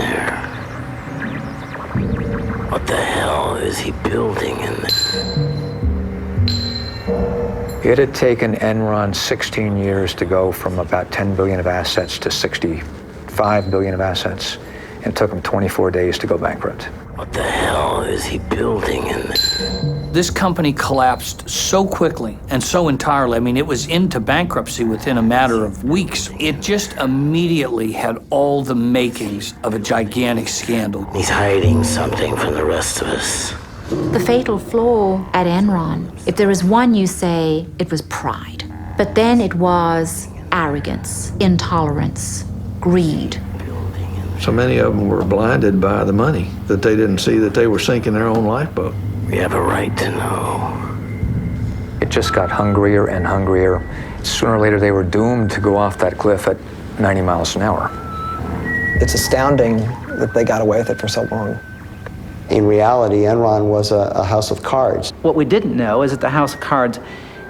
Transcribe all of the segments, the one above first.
there? What the hell is he building in there? It had taken Enron 16 years to go from about 10 billion of assets to 65 billion of assets. And it took them 24 days to go bankrupt. What the hell is he building in there? This company collapsed so quickly and so entirely. I mean, it was into bankruptcy within a matter of weeks. It just immediately had all the makings of a gigantic scandal. He's hiding something from the rest of us. The fatal flaw at Enron, if there is one, you say it was pride. But then it was arrogance, intolerance, greed. So many of them were blinded by the money that they didn't see that they were sinking their own lifeboat. We have a right to know. It just got hungrier and hungrier. Sooner or later, they were doomed to go off that cliff at 90 miles an hour. It's astounding that they got away with it for so long. In reality, Enron was a house of cards. What we didn't know is that the house of cards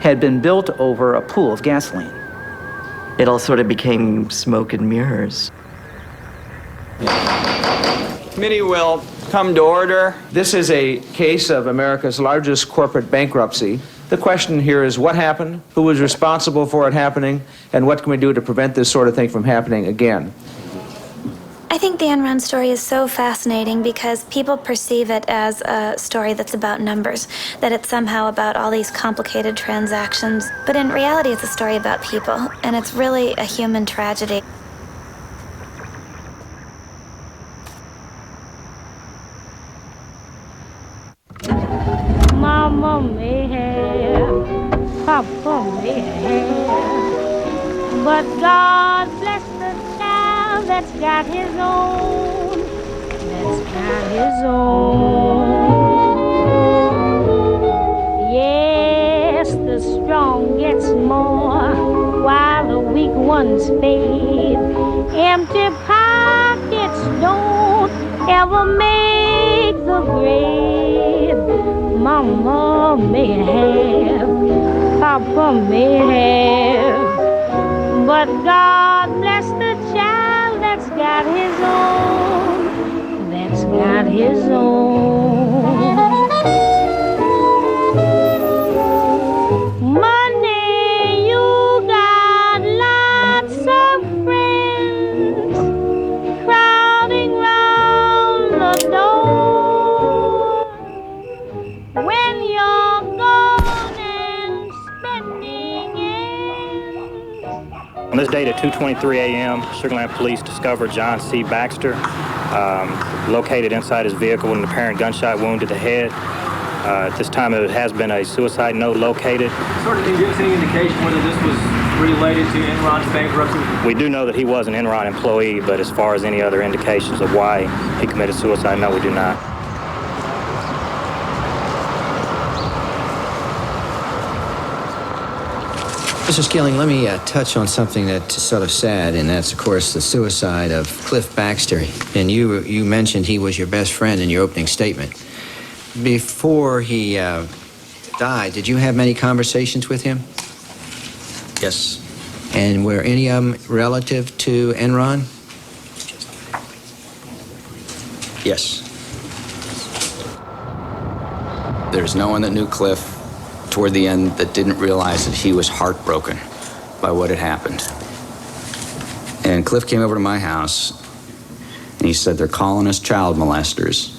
had been built over a pool of gasoline. It all sort of became smoke and mirrors. Committee will come to order. This is a case of America's largest corporate bankruptcy. The question here is what happened, who was responsible for it happening, and what can we do to prevent this sort of thing from happening again? I think the Enron story is so fascinating because people perceive it as a story that's about numbers, that it's somehow about all these complicated transactions. But in reality, it's a story about people, and it's really a human tragedy. Mama may have, Papa may have, but God bless the child that's got his own, that's got his own. Yes, the strong gets more, while the weak ones fade. Empty pockets don't ever make the grade. Mama may have, Papa may have, but God bless the child that's got his own, that's got his own. Money, you got lots of friends crowding round the door. When you're gone and spending ends. On this date at 2:23 a.m., Sugarland Police discovered John C. Baxter located inside his vehicle with an apparent gunshot wound to the head. At this time, it has been a suicide note located. Sort of, can you give us any indication whether this was related to Enron's bankruptcy? We do know that he was an Enron employee, but as far as any other indications of why he committed suicide, no, we do not. Mr. Skilling, let me touch on something that's sort of sad, and that's, of course, the suicide of Cliff Baxter. And you mentioned he was your best friend in your opening statement. Before he died, did you have many conversations with him? Yes. And were any of them relative to Enron? Yes. There's no one that knew Cliff toward the end that didn't realize that he was heartbroken by what had happened. And Cliff came over to my house and he said, they're calling us child molesters.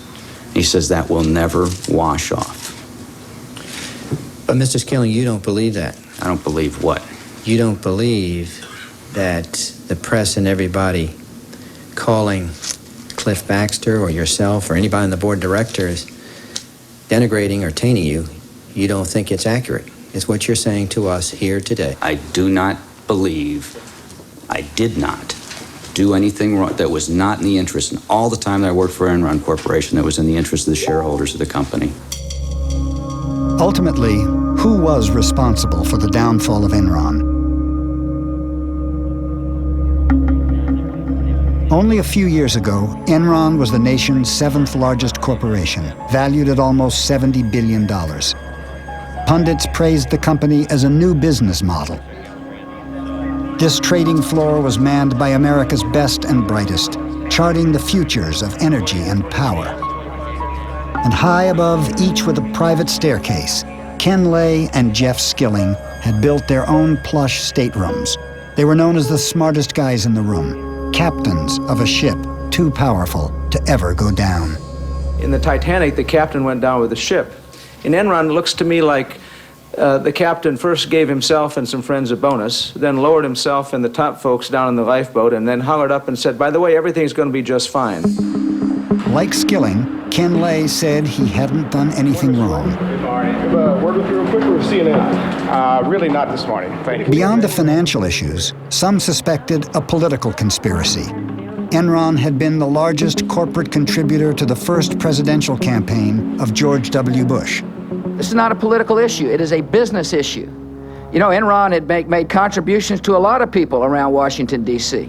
He says that will never wash off. But Mr. Skilling, you don't believe that. I don't believe what? You don't believe that the press and everybody calling Cliff Baxter or yourself or anybody on the board of directors denigrating or tainting you, you don't think it's accurate, is what you're saying to us here today. I do not believe, I did not do anything wrong that was not in the interest, and all the time that I worked for Enron Corporation, that was in the interest of the shareholders of the company. Ultimately, who was responsible for the downfall of Enron? Only a few years ago, Enron was the nation's 7th largest corporation, valued at almost $70 billion. Pundits praised the company as a new business model. This trading floor was manned by America's best and brightest, charting the futures of energy and power. And high above each with a private staircase, Ken Lay and Jeff Skilling had built their own plush staterooms. They were known as the smartest guys in the room, captains of a ship too powerful to ever go down. In the Titanic, the captain went down with the ship. In Enron, it looks to me like the captain first gave himself and some friends a bonus, then lowered himself and the top folks down in the lifeboat, and then hung it up and said, by the way, everything's going to be just fine. Like Skilling, Ken Lay said he hadn't done anything wrong. Word with you real quick, or CNN? Really not this morning, thank you. Beyond the financial issues, some suspected a political conspiracy. Enron had been the largest corporate contributor to the first presidential campaign of George W. Bush. This is not a political issue. It is a business issue. You know, Enron had made contributions to a lot of people around Washington, D.C.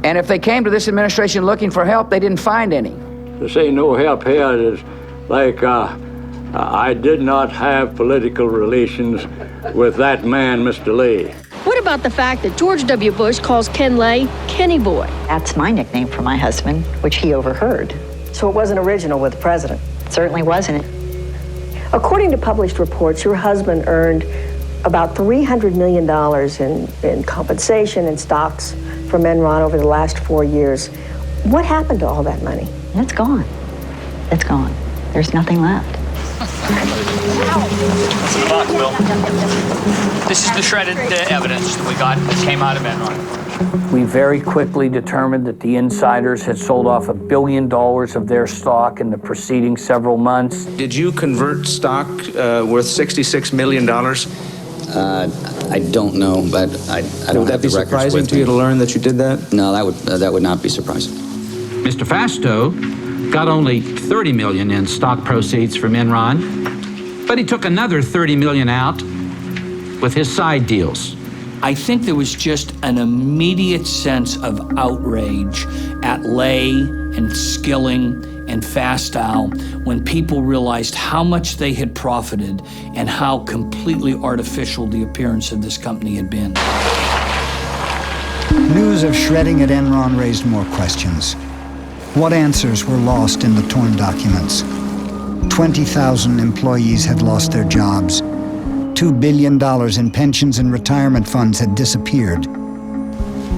And if they came to this administration looking for help, they didn't find any. To say no help here is like I did not have political relations with that man, Mr. Lay. What about the fact that George W. Bush calls Ken Lay Kenny Boy? That's my nickname for my husband, which he overheard. So it wasn't original with the president? Certainly wasn't. According to published reports, your husband earned about $300 million in compensation and stocks from Enron over the last 4 years. What happened to all that money? It's gone. It's gone. There's nothing left. Good luck, Will. This is the shredded evidence that we got that came out of Enron. We very quickly determined that the insiders had sold off $1 billion of their stock in the preceding several months. Did you convert stock worth $66 million? I don't know, but I don't Would that have be the records surprising with to me. you to learn that you did that? No, that would not be surprising. Mr. Fasto got only $30 million in stock proceeds from Enron, but he took another $30 million out with his side deals. I think there was just an immediate sense of outrage at Lay and Skilling and Fastow when people realized how much they had profited and how completely artificial the appearance of this company had been. News of shredding at Enron raised more questions. What answers were lost in the torn documents? 20,000 employees had lost their jobs. $2 billion in pensions and retirement funds had disappeared.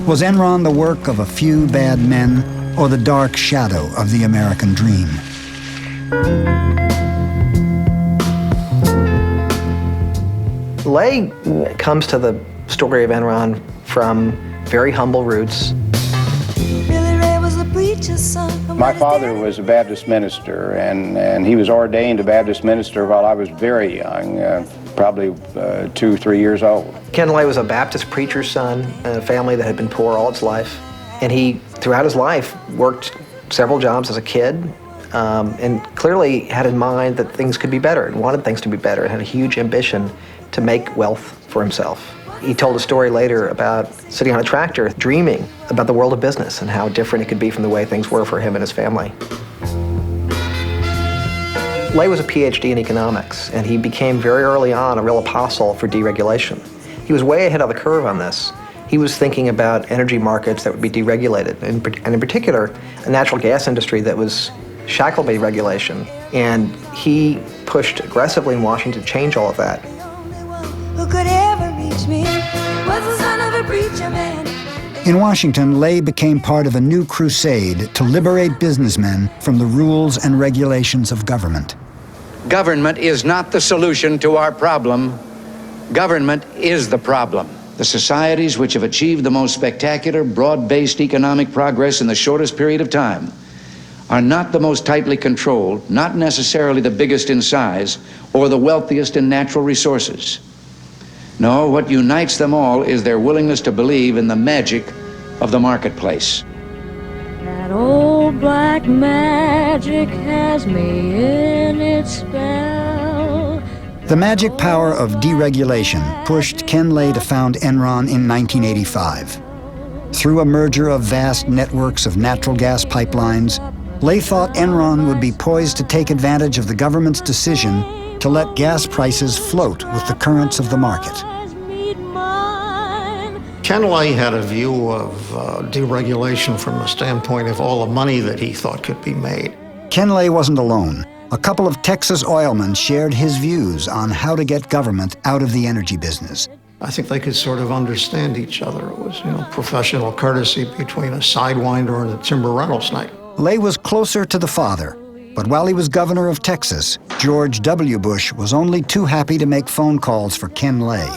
Was Enron the work of a few bad men or the dark shadow of the American dream? Lay comes to the story of Enron from very humble roots. My father was a Baptist minister, and he was ordained a Baptist minister while I was very young, probably 2 or 3 years old. Ken Lay was a Baptist preacher's son in a family that had been poor all its life. And he, throughout his life, worked several jobs as a kid, and clearly had in mind that things could be better and wanted things to be better and had a huge ambition to make wealth for himself. He told a story later about sitting on a tractor, dreaming about the world of business and how different it could be from the way things were for him and his family. Lay was a PhD in economics, and he became very early on a real apostle for deregulation. He was way ahead of the curve on this. He was thinking about energy markets that would be deregulated, and in particular, a natural gas industry that was shackled by regulation. And he pushed aggressively in Washington to change all of that. Who could ever reach me was the son of a preacher man. In Washington, Lay became part of a new crusade to liberate businessmen from the rules and regulations of government. Government is not the solution to our problem. Government is the problem. The societies which have achieved the most spectacular, broad-based economic progress in the shortest period of time are not the most tightly controlled, not necessarily the biggest in size, or the wealthiest in natural resources. No, what unites them all is their willingness to believe in the magic of the marketplace. That old black magic has me in its spell. The magic power of deregulation pushed Ken Lay to found Enron in 1985. Through a merger of vast networks of natural gas pipelines, Lay thought Enron would be poised to take advantage of the government's decision to let gas prices float with the currents of the market. Ken Lay had a view of deregulation from the standpoint of all the money that he thought could be made. Ken Lay wasn't alone. A couple of Texas oilmen shared his views on how to get government out of the energy business. I think they could sort of understand each other. It was, professional courtesy between a sidewinder and a timber rental snake. Lay was closer to the father, but while he was governor of Texas, George W. Bush was only too happy to make phone calls for Ken Lay.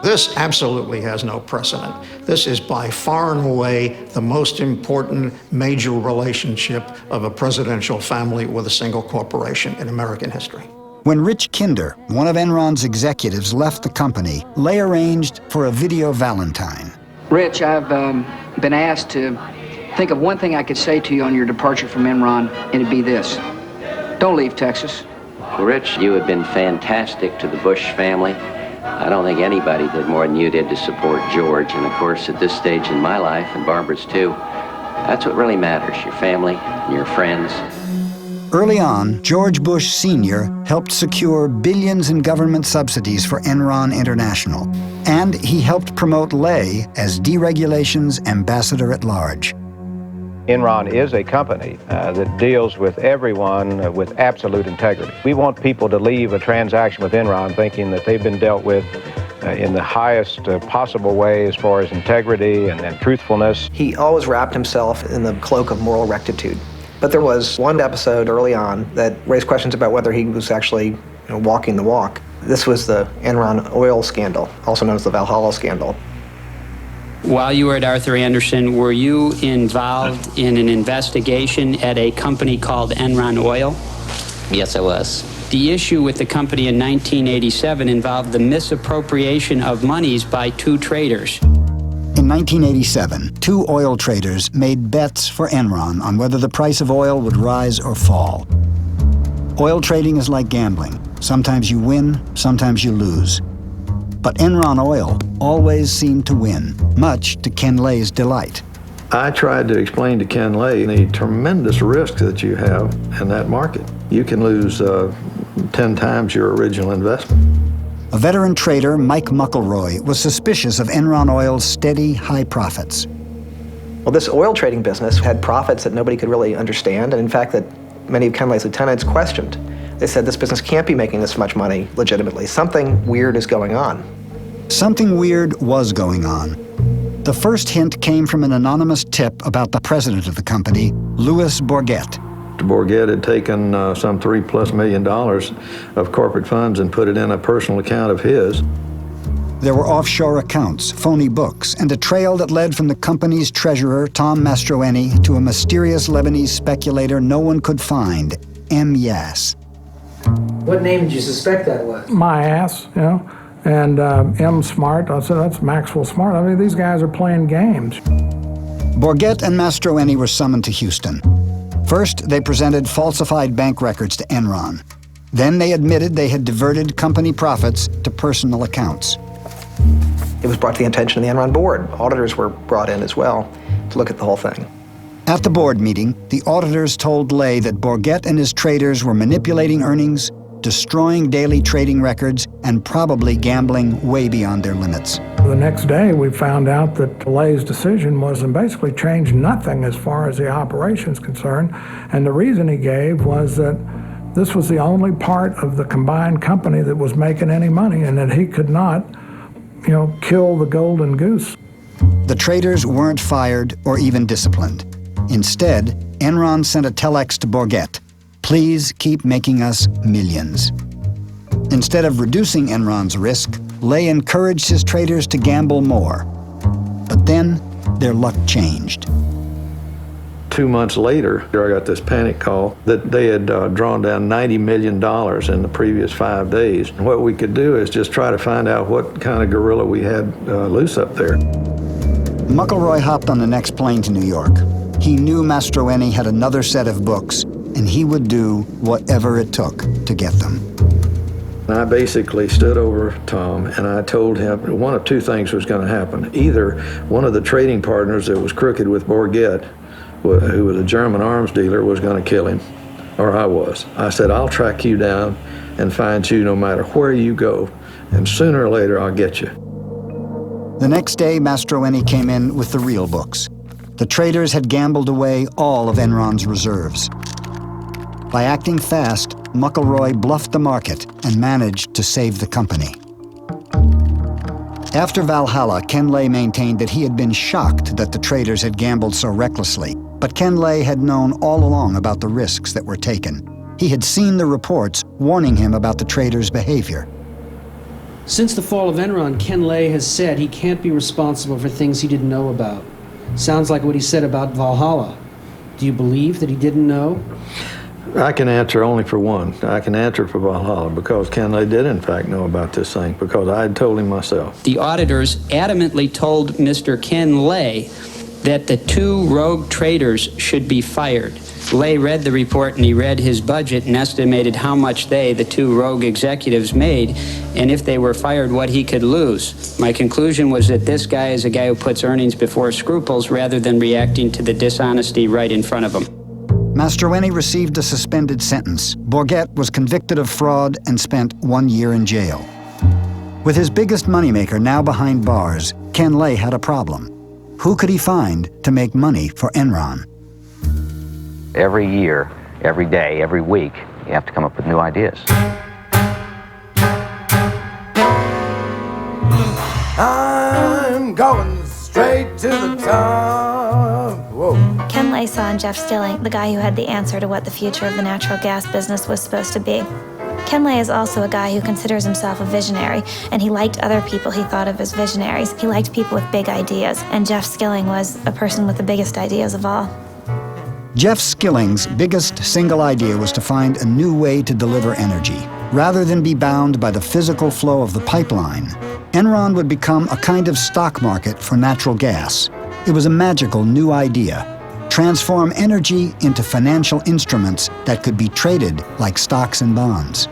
This absolutely has no precedent. This is by far and away the most important major relationship of a presidential family with a single corporation in American history. When Rich Kinder, one of Enron's executives, left the company, Lay arranged for a video Valentine. Rich, I've been asked to think of one thing I could say to you on your departure from Enron, and it'd be this. Don't leave Texas. Well, Rich, you have been fantastic to the Bush family. I don't think anybody did more than you did to support George. And of course, at this stage in my life, and Barbara's too, that's what really matters, your family and your friends. Early on, George Bush Sr. helped secure billions in government subsidies for Enron International, and he helped promote Lay as deregulation's ambassador at large. Enron is a company that deals with everyone with absolute integrity. We want people to leave a transaction with Enron thinking that they've been dealt with in the highest possible way as far as integrity and truthfulness. He always wrapped himself in the cloak of moral rectitude. But there was one episode early on that raised questions about whether he was actually walking the walk. This was the Enron oil scandal, also known as the Valhalla scandal. While you were at Arthur Andersen, were you involved in an investigation at a company called Enron Oil? Yes, I was. The issue with the company in 1987 involved the misappropriation of monies by two traders. In 1987, two oil traders made bets for Enron on whether the price of oil would rise or fall. Oil trading is like gambling. Sometimes you win, sometimes you lose. But Enron Oil always seemed to win, much to Ken Lay's delight. I tried to explain to Ken Lay the tremendous risk that you have in that market. You can lose 10 times your original investment. A veteran trader, Mike Muckleroy, was suspicious of Enron Oil's steady, high profits. Well, this oil trading business had profits that nobody could really understand, and in fact that many of Ken Lay's lieutenants questioned. They said this business can't be making this much money legitimately. Something weird is going on. Something weird was going on. The first hint came from an anonymous tip about the president of the company, Louis Bourget. Bourget had taken some $3+ million of corporate funds and put it in a personal account of his. There were offshore accounts, phony books, and a trail that led from the company's treasurer, Tom Mastroeni, to a mysterious Lebanese speculator no one could find, M. Yass. What name did you suspect that was? My ass, and M. Smart. I said, that's Maxwell Smart. I mean, these guys are playing games. Bourget and Mastroeni were summoned to Houston. First, they presented falsified bank records to Enron. Then they admitted they had diverted company profits to personal accounts. It was brought to the attention of the Enron board. Auditors were brought in as well to look at the whole thing. At the board meeting, the auditors told Lay that Bourget and his traders were manipulating earnings, destroying daily trading records, and probably gambling way beyond their limits. The next day, we found out that Lay's decision was to basically change nothing as far as the operation's concerned, and the reason he gave was that this was the only part of the combined company that was making any money, and that he could not, kill the golden goose. The traders weren't fired or even disciplined. Instead, Enron sent a telex to Bourget. Please keep making us millions. Instead of reducing Enron's risk, Lay encouraged his traders to gamble more. But then, their luck changed. 2 months later, I got this panic call that they had drawn down $90 million in the previous 5 days. And what we could do is just try to find out what kind of gorilla we had loose up there. Muckleroy hopped on the next plane to New York. He knew Mastroeni had another set of books, and he would do whatever it took to get them. I basically stood over Tom and I told him one of two things was going to happen. Either one of the trading partners that was crooked with Bourget, who was a German arms dealer, was going to kill him, or I was. I said, I'll track you down and find you no matter where you go, and sooner or later I'll get you. The next day, Mastroeni came in with the real books. The traders had gambled away all of Enron's reserves. By acting fast, McElroy bluffed the market and managed to save the company. After Valhalla, Ken Lay maintained that he had been shocked that the traders had gambled so recklessly, but Ken Lay had known all along about the risks that were taken. He had seen the reports warning him about the traders' behavior. Since the fall of Enron, Ken Lay has said he can't be responsible for things he didn't know about. Sounds like what he said about Valhalla. Do you believe that he didn't know? I can answer only for one. I can answer for Valhalla because Ken Lay did in fact know about this thing because I had told him myself. The auditors adamantly told Mr. Ken Lay that the two rogue traders should be fired. Lay read the report and he read his budget and estimated how much they, the two rogue executives, made, and if they were fired, what he could lose. My conclusion was that this guy is a guy who puts earnings before scruples rather than reacting to the dishonesty right in front of him. Mastroeni received a suspended sentence. Bourget was convicted of fraud and spent 1 year in jail. With his biggest moneymaker now behind bars, Ken Lay had a problem. Who could he find to make money for Enron? Every year, every day, every week, you have to come up with new ideas. I'm going straight to the top. Whoa. Ken Lay saw in Jeff Skilling the guy who had the answer to what the future of the natural gas business was supposed to be. Ken Lay is also a guy who considers himself a visionary, and he liked other people he thought of as visionaries. He liked people with big ideas, and Jeff Skilling was a person with the biggest ideas of all. Jeff Skilling's biggest single idea was to find a new way to deliver energy. Rather than be bound by the physical flow of the pipeline, Enron would become a kind of stock market for natural gas. It was a magical new idea. Transform energy into financial instruments that could be traded like stocks and bonds.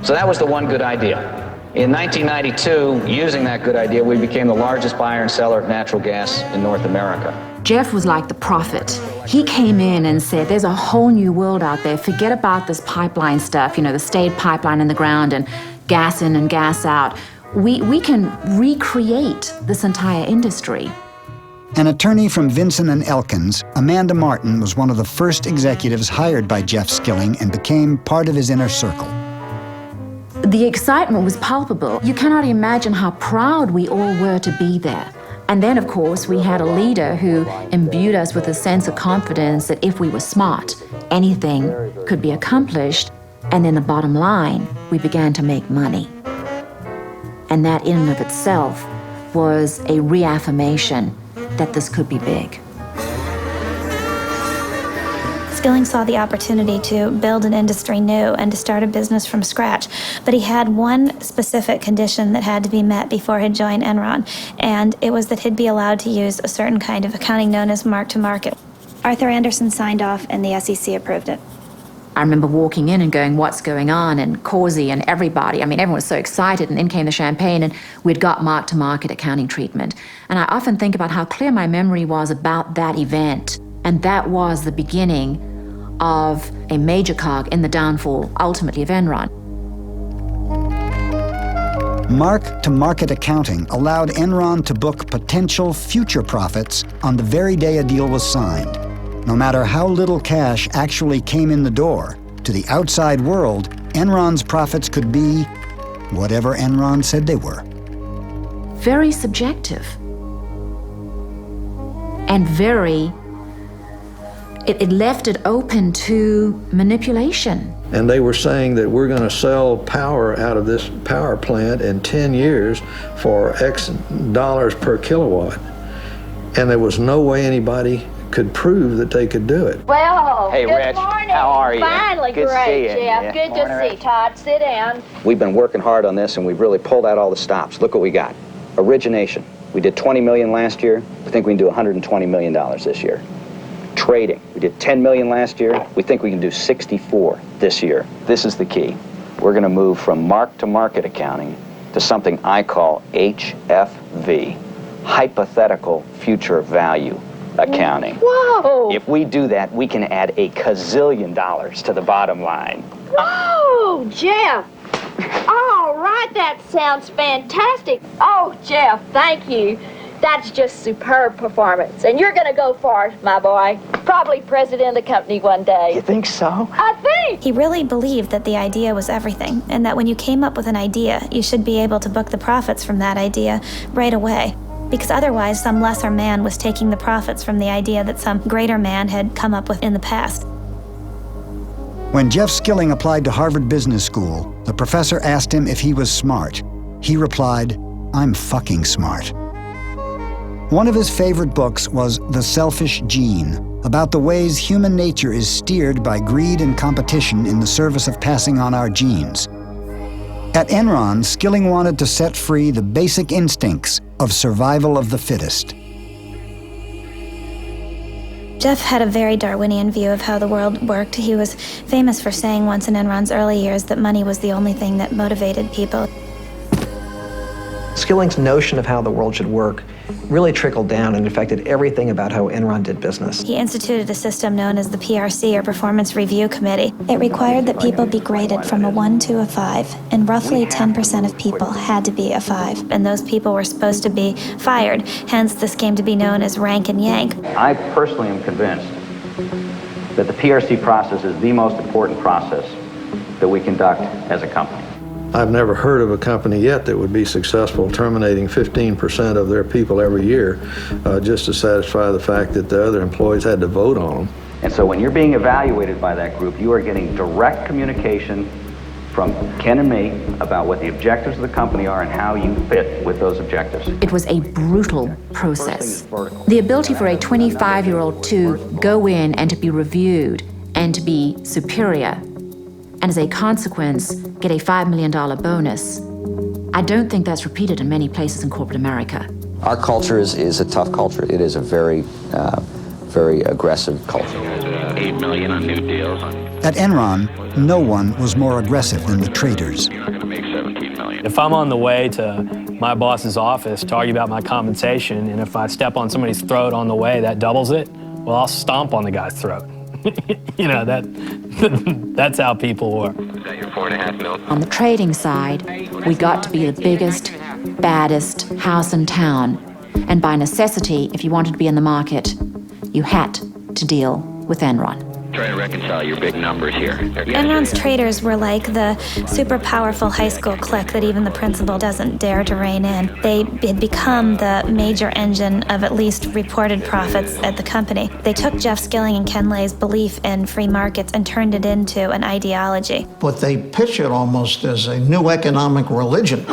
So that was the one good idea. In 1992, using that good idea, we became the largest buyer and seller of natural gas in North America. Jeff was like the prophet. He came in and said, there's a whole new world out there. Forget about this pipeline stuff, you know, the state pipeline in the ground and gas in and gas out. We can recreate this entire industry. An attorney from Vinson & Elkins, Amanda Martin was one of the first executives hired by Jeff Skilling and became part of his inner circle. The excitement was palpable. You cannot imagine how proud we all were to be there. And then, of course, we had a leader who imbued us with a sense of confidence that if we were smart, anything could be accomplished. And then the bottom line, we began to make money. And that in and of itself was a reaffirmation that this could be big. Skilling saw the opportunity to build an industry new and to start a business from scratch, but he had one specific condition that had to be met before he'd join Enron, and it was that he'd be allowed to use a certain kind of accounting known as mark-to-market. Arthur Andersen signed off and the SEC approved it. I remember walking in and going, what's going on? And Causey and everybody, I mean, everyone was so excited, and in came the champagne, and we'd got mark-to-market accounting treatment. And I often think about how clear my memory was about that event, and that was the beginning of a major cog in the downfall, ultimately, of Enron. Mark-to-market accounting allowed Enron to book potential future profits on the very day a deal was signed. No matter how little cash actually came in the door, to the outside world, Enron's profits could be whatever Enron said they were. Very subjective. And very, it left it open to manipulation. And they were saying that we're going to sell power out of this power plant in 10 years for X dollars per kilowatt. And there was no way anybody could prove that they could do it. Well, hey, good Rich, morning. how are you? Finally, Good to great, see you. Jeff. Yeah. Good Morning, to Rich. see. Todd, sit down. We've been working hard on this, and we've really pulled out all the stops. Look what we got. Origination. We did $20 million last year. We think we can do $120 million this year. Trading. We did $10 million last year. We think we can do 64 this year. This is the key. We're going to move from mark-to-market accounting to something I call HFV, hypothetical future value accounting. Whoa! If we do that, we can add $1 gazillion to the bottom line. Whoa, Jeff! All right, that sounds fantastic. Oh, Jeff, thank you. That's just superb performance. And you're going to go far, my boy. Probably president of the company one day. You think so? I think. He really believed that the idea was everything, and that when you came up with an idea, you should be able to book the profits from that idea right away. Because otherwise, some lesser man was taking the profits from the idea that some greater man had come up with in the past. When Jeff Skilling applied to Harvard Business School, the professor asked him if he was smart. He replied, "I'm fucking smart." One of his favorite books was The Selfish Gene, about the ways human nature is steered by greed and competition in the service of passing on our genes. At Enron, Skilling wanted to set free the basic instincts of survival of the fittest. Jeff had a very Darwinian view of how the world worked. He was famous for saying once in Enron's early years that money was the only thing that motivated people. Skilling's notion of how the world should work really trickled down and affected everything about how Enron did business. He instituted a system known as the PRC, or Performance Review Committee. It required that people be graded from a 1 to a 5, and roughly 10% of people had to be a 5, and those people were supposed to be fired. Hence, this came to be known as rank and yank. I personally am convinced that the PRC process is the most important process that we conduct as a company. I've never heard of a company yet that would be successful terminating 15% of their people every year just to satisfy the fact that the other employees had to vote on them. And so when you're being evaluated by that group, you are getting direct communication from Ken and me about what the objectives of the company are and how you fit with those objectives. It was a brutal process. The ability for a 25-year-old to go in and to be reviewed and to be superior, and as a consequence, get a $5 million bonus. I don't think that's repeated in many places in corporate America. Our culture is a tough culture. It is a very, very aggressive culture. 8 million on new deals. At Enron, no one was more aggressive than the traders. If I'm on the way to my boss's office talking about my compensation, and if I step on somebody's throat on the way, that doubles it, well, I'll stomp on the guy's throat. You know, that's how people work. Is that your 4.5 mil? On the trading side, we got to be the biggest, baddest house in town. And by necessity, if you wanted to be in the market, you had to deal with Enron. Try to reconcile your big numbers here. Enron's traders were like the super powerful high school clique that even the principal doesn't dare to rein in. They had become the major engine of at least reported profits at the company. They took Jeff Skilling and Ken Lay's belief in free markets and turned it into an ideology. But they pitch it almost as a new economic religion.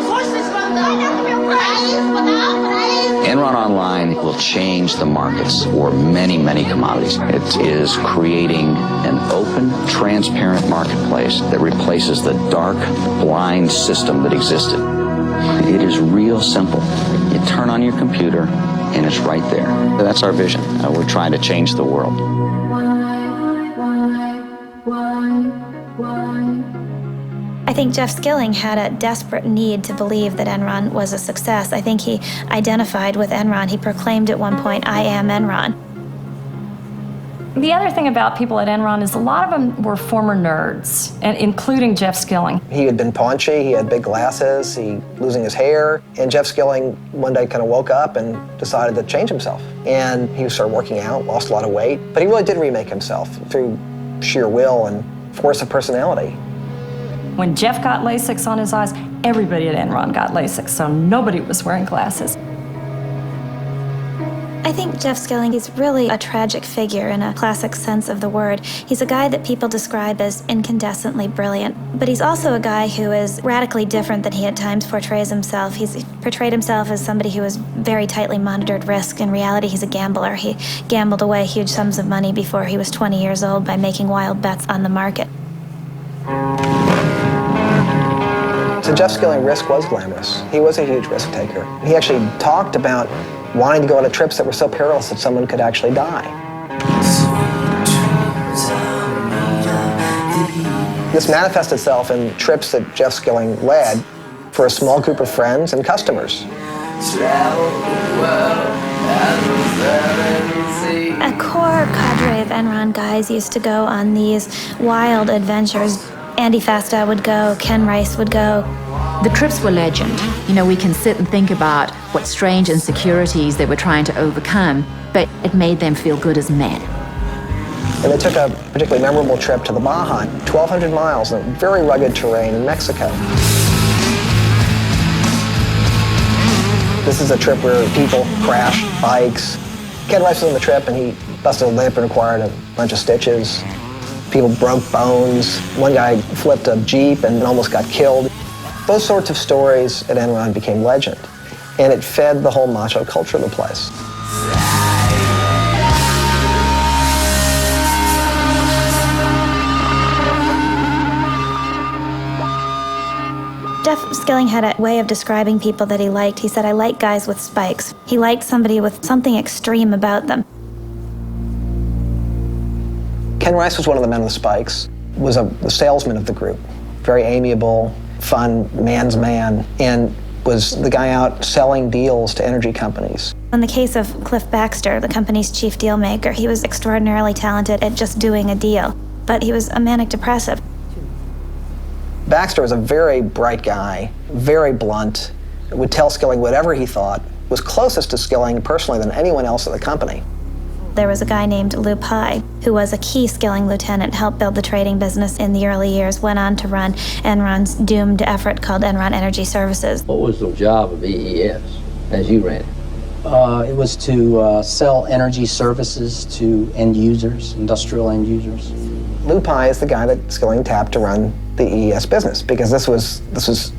Enron Online will change the markets for many, many commodities. It is creating an open, transparent marketplace that replaces the dark, blind system that existed. It is real simple. You turn on your computer, and it's right there. That's our vision. We're trying to change the world. I think Jeff Skilling had a desperate need to believe that Enron was a success. I think he identified with Enron. He proclaimed at one point, "I am Enron." The other thing about people at Enron is a lot of them were former nerds, and including Jeff Skilling. He had been paunchy, he had big glasses, he losing his hair, and Jeff Skilling one day kind of woke up and decided to change himself. And he started working out, lost a lot of weight, but he really did remake himself through sheer will and force of personality. When Jeff got LASIK on his eyes, everybody at Enron got LASIK, so nobody was wearing glasses. I think Jeff Skilling is really a tragic figure in a classic sense of the word. He's a guy that people describe as incandescently brilliant, but he's also a guy who is radically different than he at times portrays himself. He's portrayed himself as somebody who has very tightly monitored risk. In reality, he's a gambler. He gambled away huge sums of money before he was 20 years old by making wild bets on the market. So Jeff Skilling, risk was glamorous. He was a huge risk taker. He actually talked about wanting to go on trips that were so perilous that someone could actually die. This manifested itself in trips that Jeff Skilling led for a small group of friends and customers. A core cadre of Enron guys used to go on these wild adventures Andy Fastow would go, Ken Rice would go. The trips were legend. You know, we can sit and think about what strange insecurities they were trying to overcome, but it made them feel good as men. And they took a particularly memorable trip to the Baja, 1,200 miles in very rugged terrain in Mexico. This is a trip where people crash bikes. Ken Rice was on the trip and he busted a lip and required a bunch of stitches. People broke bones. One guy flipped a Jeep and almost got killed. Those sorts of stories at Enron became legend, and it fed the whole macho culture of the place. Jeff Skilling had a way of describing people that he liked. He said, I like guys with spikes. He liked somebody with something extreme about them. Ken Rice was one of the men with spikes, was the salesman of the group. Very amiable, fun, man's man, and was the guy out selling deals to energy companies. In the case of Cliff Baxter, the company's chief deal maker, he was extraordinarily talented at just doing a deal, but he was a manic depressive. Baxter was a very bright guy, very blunt, would tell Skilling whatever he thought, was closest to Skilling personally than anyone else at the company. There was a guy named Lou Pye, who was a key Skilling lieutenant, helped build the trading business in the early years, went on to run Enron's doomed effort called Enron Energy Services. What was the job of EES as you ran it? It was to sell energy services to end users, industrial end users. Lou Pye is the guy that Skilling tapped to run the EES business because this was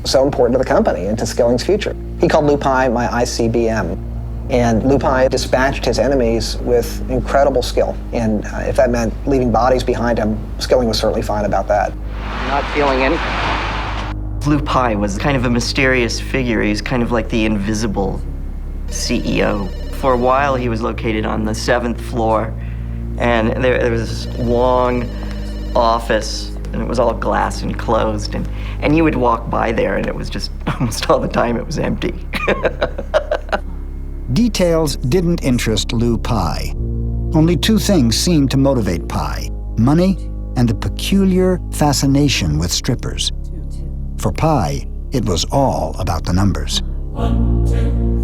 so important to the company and to Skilling's future. He called Lou Pye my ICBM. And Lou Pye dispatched his enemies with incredible skill. And if that meant leaving bodies behind him, Skilling was certainly fine about that. Not feeling anything. Lou Pye was kind of a mysterious figure. He was kind of like the invisible CEO. For a while, he was located on the 7th floor, and there was this long office, and it was all glass and closed, and you would walk by there, and it was just almost all the time it was empty. Details didn't interest Lou Pye. Only two things seemed to motivate Pye: money and a peculiar fascination with strippers. For Pye, it was all about the numbers. 1, 2,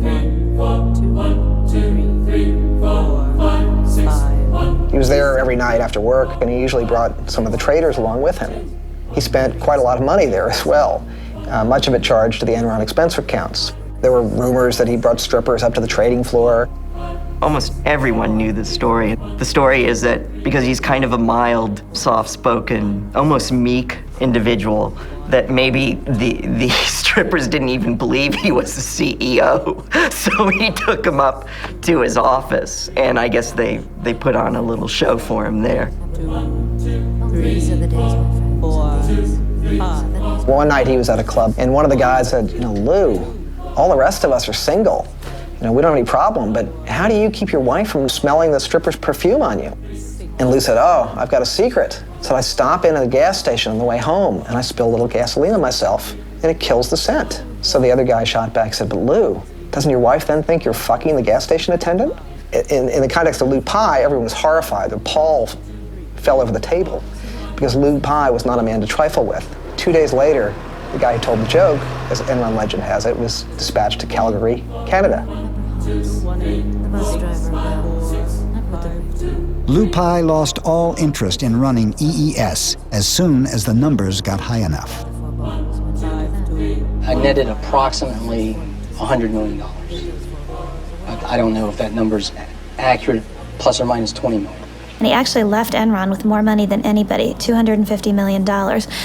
3, 4. 1, 2, 3, 4, 5, 6. 1. He was there every night after work, and he usually brought some of the traders along with him. He spent quite a lot of money there as well, much of it charged to the Enron expense accounts. There were rumors that he brought strippers up to the trading floor. Almost everyone knew the story. The story is that because he's kind of a mild, soft-spoken, almost meek individual, that maybe the strippers didn't even believe he was the CEO. So he took him up to his office, and I guess they put on a little show for him there. 1, 2, 3, 4, 5. One night he was at a club, and one of the guys said, Lou, all the rest of us are single. We don't have any problem, but how do you keep your wife from smelling the stripper's perfume on you? And Lou said, oh, I've got a secret. So I stop in at a gas station on the way home, and I spill a little gasoline on myself, and it kills the scent. So the other guy shot back and said, but Lou, doesn't your wife then think you're fucking the gas station attendant? In the context of Lou Pye, everyone was horrified. The pall fell over the table because Lou Pye was not a man to trifle with. 2 days later, the guy who told the joke, as Enron legend has it, was dispatched to Calgary, Canada. Lou Pye lost all interest in running EES as soon as the numbers got high enough. I netted approximately $100 million. I don't know if that number's accurate, plus or minus 20 million. And he actually left Enron with more money than anybody, $250 million,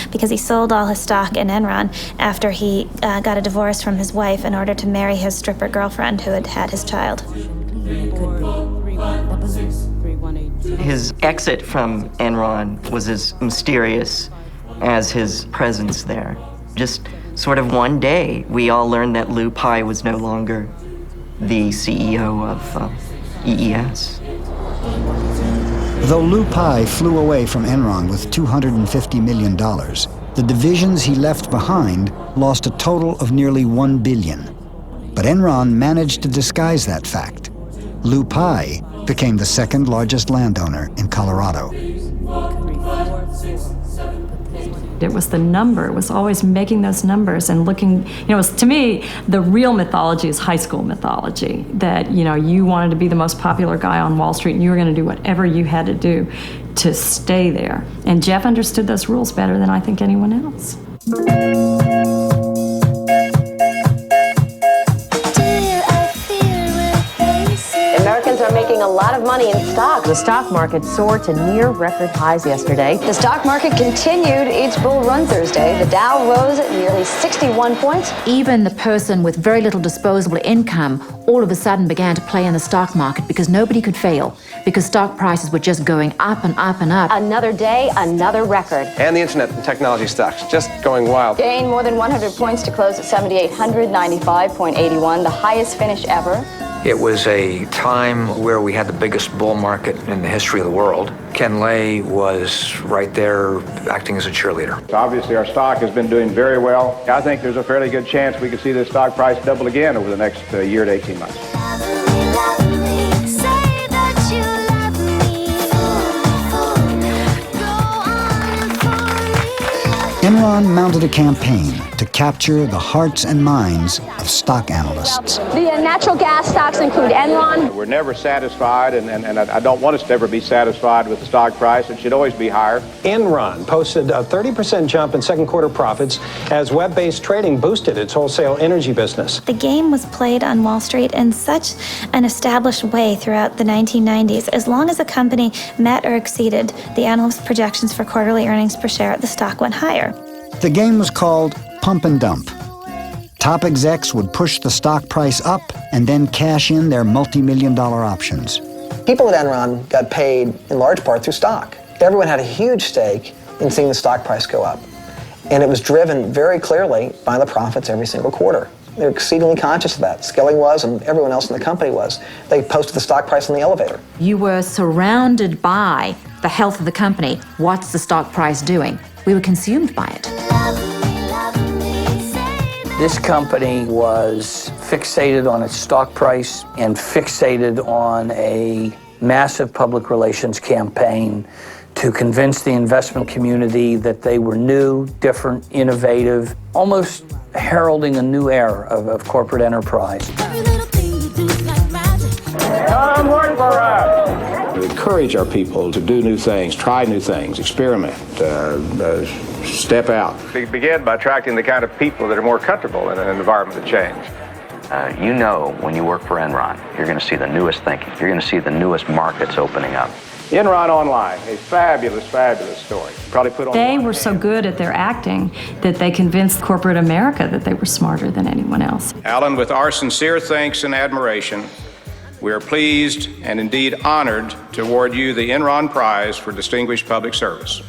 because he sold all his stock in Enron after he got a divorce from his wife in order to marry his stripper girlfriend who had had his child. His exit from Enron was as mysterious as his presence there. Just sort of one day, we all learned that Lou Pye was no longer the CEO of EES. Though Lou Pye flew away from Enron with $250 million, the divisions he left behind lost a total of nearly $1 billion. But Enron managed to disguise that fact. Lou Pye became the second largest landowner in Colorado. It was the number. It was always making those numbers and looking, it was, to me, the real mythology is high school mythology. That, you wanted to be the most popular guy on Wall Street and you were going to do whatever you had to do to stay there. And Jeff understood those rules better than I think anyone else. Americans are making a lot of money in stocks. The stock market soared to near record highs yesterday. The stock market continued its bull run Thursday. The Dow rose at nearly 61 points. Even the person with very little disposable income all of a sudden began to play in the stock market because nobody could fail, because stock prices were just going up and up and up. Another day, another record. And the internet and technology stocks just going wild. Gained more than 100 points to close at 7,895.81, the highest finish ever. It was a time where we had the biggest bull market in the history of the world. Ken Lay was right there acting as a cheerleader. Obviously, our stock has been doing very well. I think there's a fairly good chance we could see this stock price double again over the next year to 18 months. Enron mounted a campaign to capture the hearts and minds of stock analysts. The natural gas stocks include Enron. We're never satisfied, and I don't want us to ever be satisfied with the stock price. It should always be higher. Enron posted a 30% jump in second quarter profits as web-based trading boosted its wholesale energy business. The game was played on Wall Street in such an established way throughout the 1990s. As long as a company met or exceeded the analyst projections for quarterly earnings per share, the stock went higher. The game was called pump and dump. Top execs would push the stock price up and then cash in their multi-million-dollar options. People at Enron got paid in large part through stock. Everyone had a huge stake in seeing the stock price go up. And it was driven very clearly by the profits every single quarter. They were exceedingly conscious of that. Skilling was, and everyone else in the company was. They posted the stock price on the elevator. You were surrounded by the health of the company. What's the stock price doing? We were consumed by it. This company was fixated on its stock price and fixated on a massive public relations campaign to convince the investment community that they were new, different, innovative, almost heralding a new era of corporate enterprise. Come work for us! We encourage our people to do new things, try new things, experiment, step out. We begin by attracting the kind of people that are more comfortable in an environment of change. You know when you work for Enron, you're going to see the newest thinking. You're going to see the newest markets opening up. Enron Online, a fabulous, fabulous story. Probably put on. They were so good at their acting that they convinced corporate America that they were smarter than anyone else. Alan, with our sincere thanks and admiration, we are pleased and indeed honored to award you the Enron Prize for Distinguished Public Service.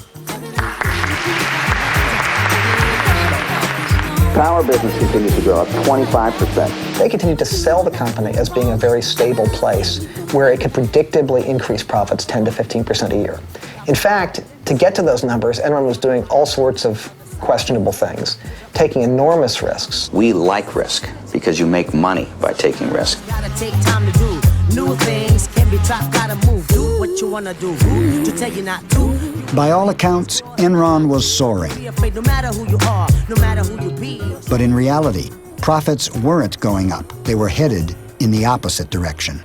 Power business continues to grow up 25%. They continued to sell the company as being a very stable place where it could predictably increase profits 10 to 15% a year. In fact, to get to those numbers, Enron was doing all sorts of questionable things, taking enormous risks. We like risk because you make money by taking risk. Gotta take time to do new things. Can't be trapped, gotta move. Do what you wanna do. Who to tell you not to? By all accounts, Enron was soaring. Be afraid no matter who you are, no matter who you be. But in reality, profits weren't going up. They were headed in the opposite direction.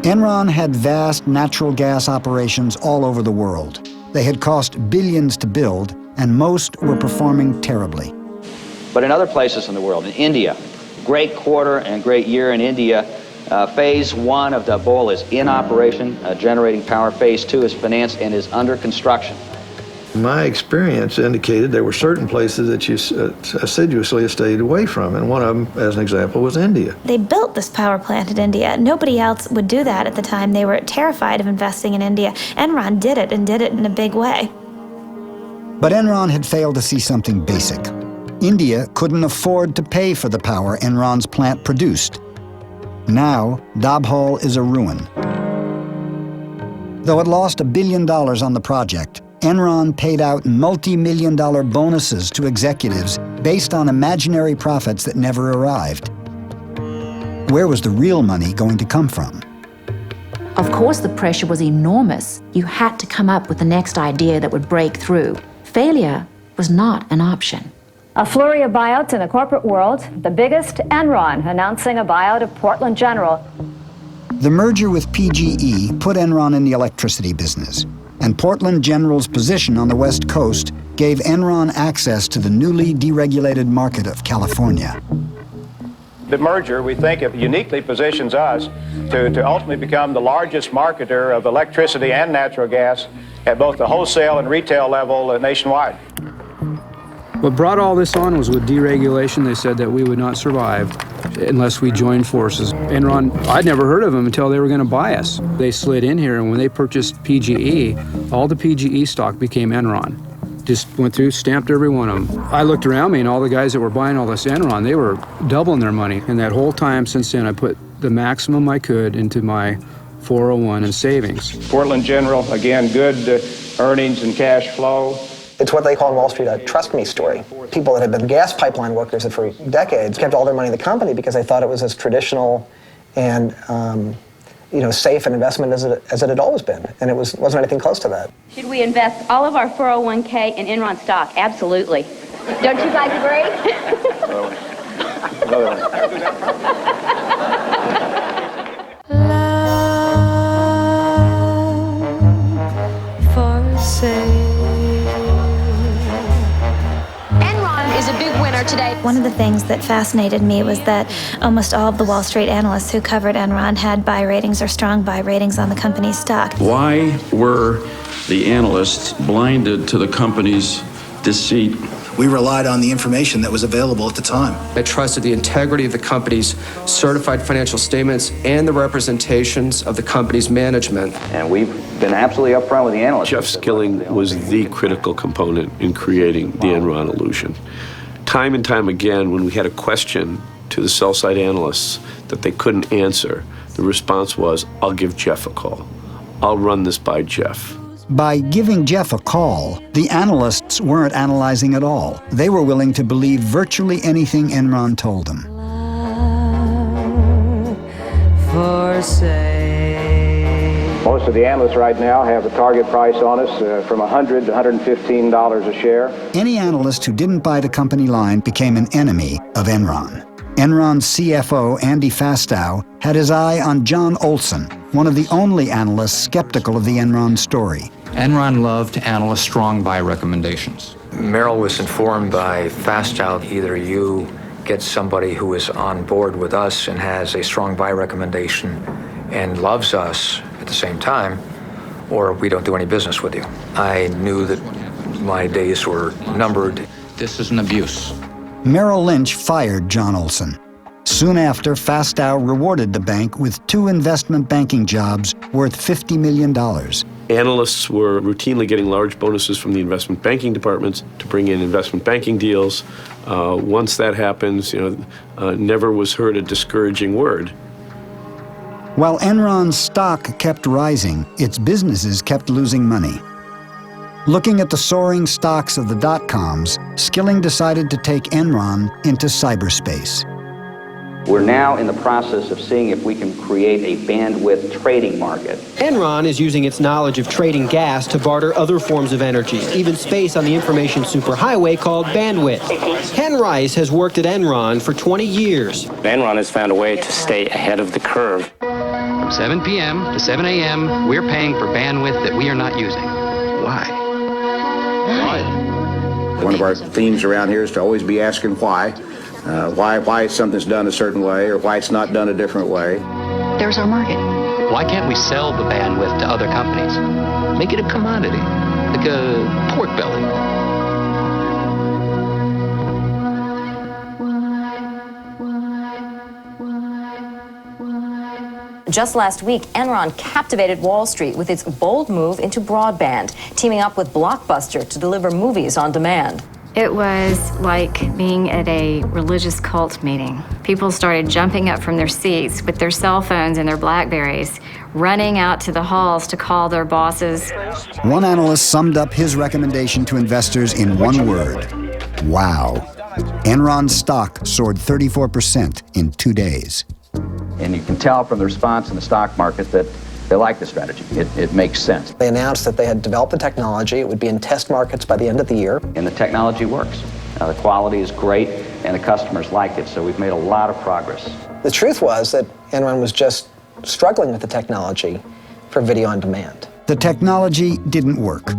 Enron had vast natural gas operations all over the world. They had cost billions to build, and most were performing terribly. But in other places in the world, in India, great quarter and great year in India. Phase 1 of the bowl is in operation, generating power. Phase 2 is financed and is under construction. My experience indicated there were certain places that you assiduously stayed away from, and one of them, as an example, was India. They built this power plant in India. Nobody else would do that at the time. They were terrified of investing in India. Enron did it, and did it in a big way. But Enron had failed to see something basic. India couldn't afford to pay for the power Enron's plant produced. Now, Dabhol is a ruin. Though it lost $1 billion on the project, Enron paid out multi-million-dollar bonuses to executives based on imaginary profits that never arrived. Where was the real money going to come from? Of course, the pressure was enormous. You had to come up with the next idea that would break through. Failure was not an option. A flurry of buyouts in the corporate world. The biggest, Enron, announcing a buyout of Portland General. The merger with PGE put Enron in the electricity business, and Portland General's position on the West Coast gave Enron access to the newly deregulated market of California. The merger, we think, it uniquely positions us to ultimately become the largest marketer of electricity and natural gas at both the wholesale and retail level nationwide. What brought all this on was with deregulation, they said that we would not survive unless we joined forces. Enron, I'd never heard of them until they were going to buy us. They slid in here, and when they purchased PGE, all the PGE stock became Enron. Just went through, stamped every one of them. I looked around me, and all the guys that were buying all this Enron, they were doubling their money. And that whole time since then, I put the maximum I could into my 401 and savings. Portland General, again, good earnings and cash flow. It's what they call in Wall Street a trust me story. People that had been gas pipeline workers that for decades kept all their money in the company because they thought it was as traditional and safe an investment as it had always been, and it wasn't anything close to that. Should we invest all of our 401k in Enron stock? Absolutely. Don't you guys agree? Enron is a big winner today. One of the things that fascinated me was that almost all of the Wall Street analysts who covered Enron had buy ratings or strong buy ratings on the company's stock. Why were the analysts blinded to the company's deceit? We relied on the information that was available at the time. I trusted the integrity of the company's certified financial statements and the representations of the company's management. And we've been absolutely upfront with the analysts. Jeff Skilling was the critical component in creating the Enron illusion. Time and time again, when we had a question to the sell-side analysts that they couldn't answer, the response was, I'll give Jeff a call. I'll run this by Jeff. By giving Jeff a call, the analysts weren't analyzing at all. They were willing to believe virtually anything Enron told them. Most of the analysts right now have a target price on us from $100 to $115 a share. Any analyst who didn't buy the company line became an enemy of Enron. Enron's CFO, Andy Fastow, had his eye on John Olson, one of the only analysts skeptical of the Enron story. Enron loved analyst strong buy recommendations. Merrill was informed by Fastow, either you get somebody who is on board with us and has a strong buy recommendation and loves us at the same time, or we don't do any business with you. I knew that my days were numbered. This is an abuse. Merrill Lynch fired John Olson. Soon after, Fastow rewarded the bank with 2 investment banking jobs worth $50 million. Analysts were routinely getting large bonuses from the investment banking departments to bring in investment banking deals. Once that happens, never was heard a discouraging word. While Enron's stock kept rising, its businesses kept losing money. Looking at the soaring stocks of the dot-coms, Skilling decided to take Enron into cyberspace. We're now in the process of seeing if we can create a bandwidth trading market. Enron is using its knowledge of trading gas to barter other forms of energy, even space on the information superhighway called bandwidth. Ken Rice has worked at Enron for 20 years. Enron has found a way to stay ahead of the curve. From 7 p.m. to 7 a.m., we're paying for bandwidth that we are not using. Why? One of our themes around here is to always be asking why. Why something's done a certain way or why it's not done a different way. There's our market. Why can't we sell the bandwidth to other companies? Make it a commodity, like a pork belly. Just last week, Enron captivated Wall Street with its bold move into broadband, teaming up with Blockbuster to deliver movies on demand. It was like being at a religious cult meeting. People started jumping up from their seats with their cell phones and their Blackberries, running out to the halls to call their bosses. One analyst summed up his recommendation to investors in one word: wow. Enron's stock soared 34% in 2 days. And you can tell from the response in the stock market that They like the strategy. It makes sense. They announced that they had developed the technology. It would be in test markets by the end of the year. And the technology works. The quality is great, and the customers liked it, so we've made a lot of progress. The truth was that Enron was just struggling with the technology for video on demand. The technology didn't work,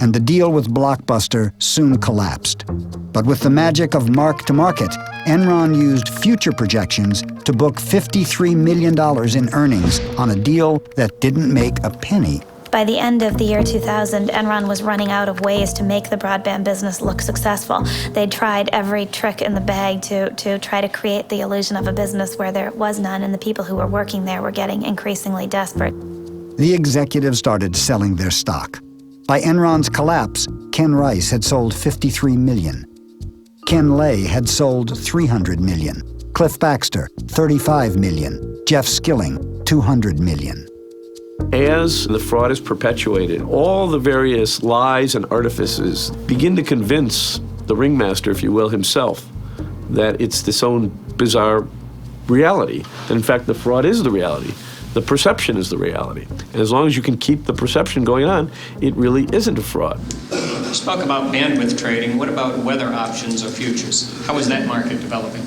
and the deal with Blockbuster soon collapsed. But with the magic of mark-to-market, Enron used future projections to book $53 million in earnings on a deal that didn't make a penny. By the end of the year 2000, Enron was running out of ways to make the broadband business look successful. They'd tried every trick in the bag to try to create the illusion of a business where there was none, and the people who were working there were getting increasingly desperate. The executives started selling their stock. By Enron's collapse, Ken Rice had sold $53 million. Ken Lay had sold $300 million. Cliff Baxter, $35 million. Jeff Skilling, $200 million. As the fraud is perpetuated, all the various lies and artifices begin to convince the ringmaster, if you will, himself, that it's this own bizarre reality. And in fact, the fraud is the reality. The perception is the reality. And as long as you can keep the perception going on, it really isn't a fraud. You spoke about bandwidth trading. What about weather options or futures? How is that market developing?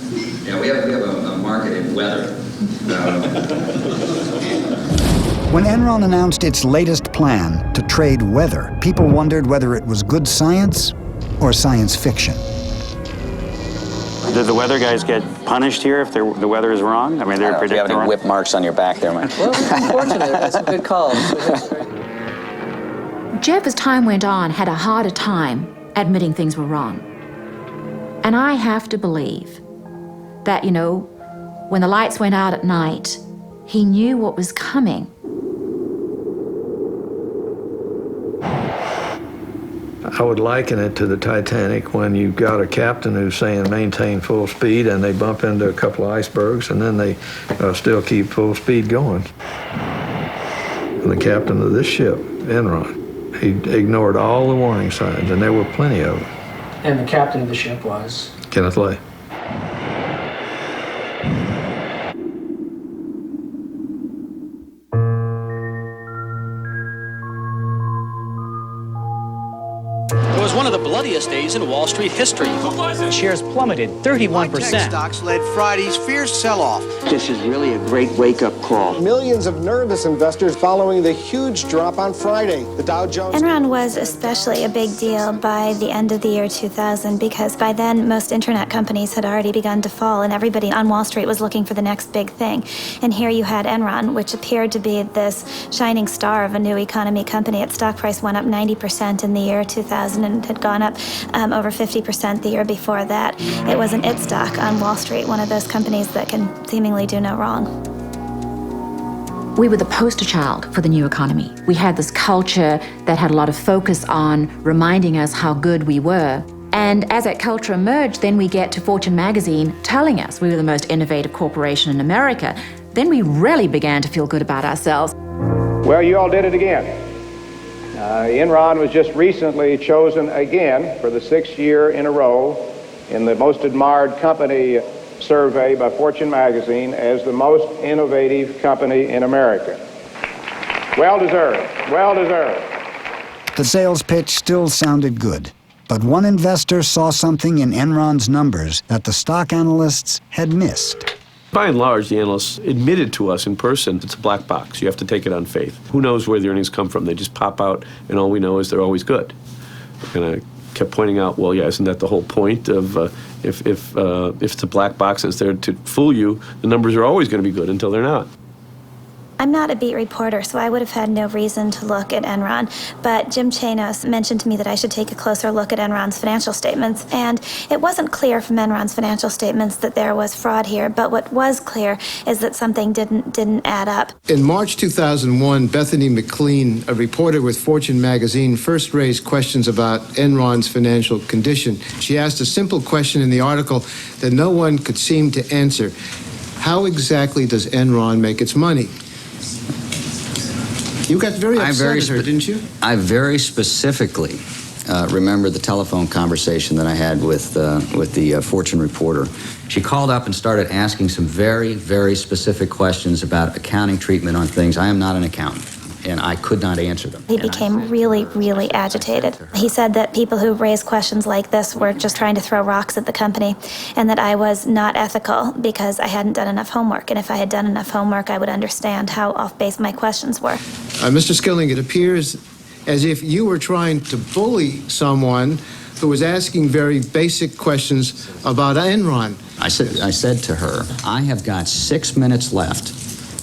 Yeah, we have a market in weather. When Enron announced its latest plan to trade weather, people wondered whether it was good science or science fiction. Did the weather guys get punished here if the weather is wrong? I mean, they're predicting. Do you have any whip marks on your back there, Mike? Well, unfortunately, that's a good call. Jeff, as time went on, had a harder time admitting things were wrong. And I have to believe that, you know, when the lights went out at night, he knew what was coming. I would liken it to the Titanic when you've got a captain who's saying maintain full speed and they bump into a couple of icebergs and then they still keep full speed going. And the captain of this ship, Enron, he ignored all the warning signs, and there were plenty of them. And the captain of the ship was? Kenneth Lay. It was one of the bloodiest days in Wall Street history. Shares plummeted 31%. Tech stocks led Friday's fierce sell-off. This is really a great wake-up call. Millions of nervous investors following the huge drop on Friday. The Dow Jones... Enron was especially a big deal by the end of the year 2000 because by then most internet companies had already begun to fall and everybody on Wall Street was looking for the next big thing. And here you had Enron, which appeared to be this shining star of a new economy company. Its stock price went up 90% in the year 2000 and had gone up over 50% the year before that. It was an it stock on Wall Street, one of those companies that can seemingly do no wrong. We were the poster child for the new economy. We had this culture that had a lot of focus on reminding us how good we were. And as that culture emerged, then we get to Fortune magazine telling us we were the most innovative corporation in America. Then we really began to feel good about ourselves. Well, you all did it again. Enron was just recently chosen again for the 6th year in a row in the most admired company survey by Fortune magazine as the most innovative company in America. Well deserved, well deserved. The sales pitch still sounded good, but one investor saw something in Enron's numbers that the stock analysts had missed. By and large, the analysts admitted to us in person it's a black box. You have to take it on faith. Who knows where the earnings come from? They just pop out, and all we know is they're always good. And I kept pointing out, well, yeah, isn't that the whole point of if it's a black box and it's there to fool you, the numbers are always going to be good until they're not. I'm not a beat reporter, so I would have had no reason to look at Enron, but Jim Chanos mentioned to me that I should take a closer look at Enron's financial statements, and it wasn't clear from Enron's financial statements that there was fraud here, but what was clear is that something didn't add up. In March 2001, Bethany McLean, a reporter with Fortune magazine, first raised questions about Enron's financial condition. She asked a simple question in the article that no one could seem to answer. How exactly does Enron make its money? You got very upset at her, didn't you? I very specifically remember the telephone conversation that I had with the Fortune reporter. She called up and started asking some very, very specific questions about accounting treatment on things. I am not an accountant, and I could not answer them. He became really, really agitated. He said that people who raised questions like this were just trying to throw rocks at the company, and that I was not ethical because I hadn't done enough homework. And if I had done enough homework, I would understand how off-base my questions were. Mr. Skilling, it appears as if you were trying to bully someone who was asking very basic questions about Enron. I said to her, I have got 6 minutes left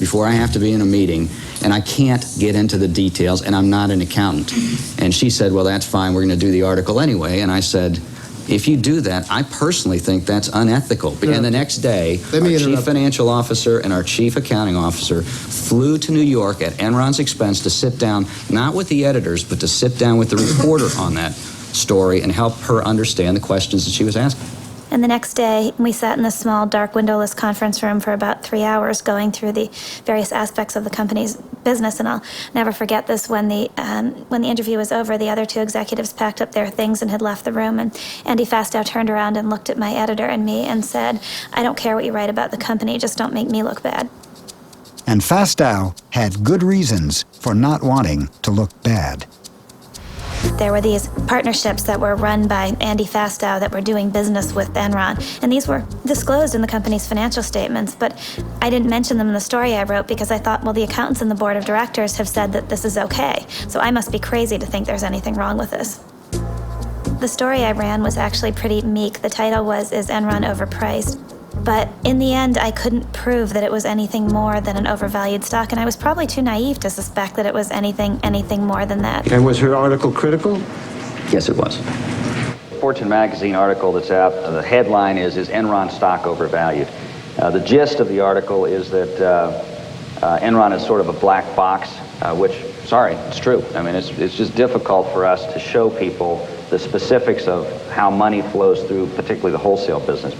before I have to be in a meeting, and I can't get into the details, and I'm not an accountant. And she said, well, that's fine, we're going to do the article anyway. And I said, if you do that, I personally think that's unethical. And the next day, our chief financial officer and our chief accounting officer flew to New York at Enron's expense to sit down, not with the editors, but to sit down with the reporter on that story and help her understand the questions that she was asking. And the next day, we sat in the small, dark, windowless conference room for about 3 hours going through the various aspects of the company's business. And I'll never forget this. When the interview was over, the other two executives packed up their things and had left the room. And Andy Fastow turned around and looked at my editor and me and said, I don't care what you write about the company, just don't make me look bad. And Fastow had good reasons for not wanting to look bad. There were these partnerships that were run by Andy Fastow that were doing business with Enron, and these were disclosed in the company's financial statements, but I didn't mention them in the story I wrote because I thought, well, the accountants and the board of directors have said that this is okay, so I must be crazy to think there's anything wrong with this. The story I ran was actually pretty meek. The title was, Is Enron Overpriced? But in the end, I couldn't prove that it was anything more than an overvalued stock, and I was probably too naive to suspect that it was anything more than that. And was her article critical? Yes, it was. Fortune magazine article that's out, the headline is Enron stock overvalued? The gist of the article is that Enron is sort of a black box, which, sorry, it's true. I mean, it's just difficult for us to show people the specifics of how money flows through, particularly the wholesale business.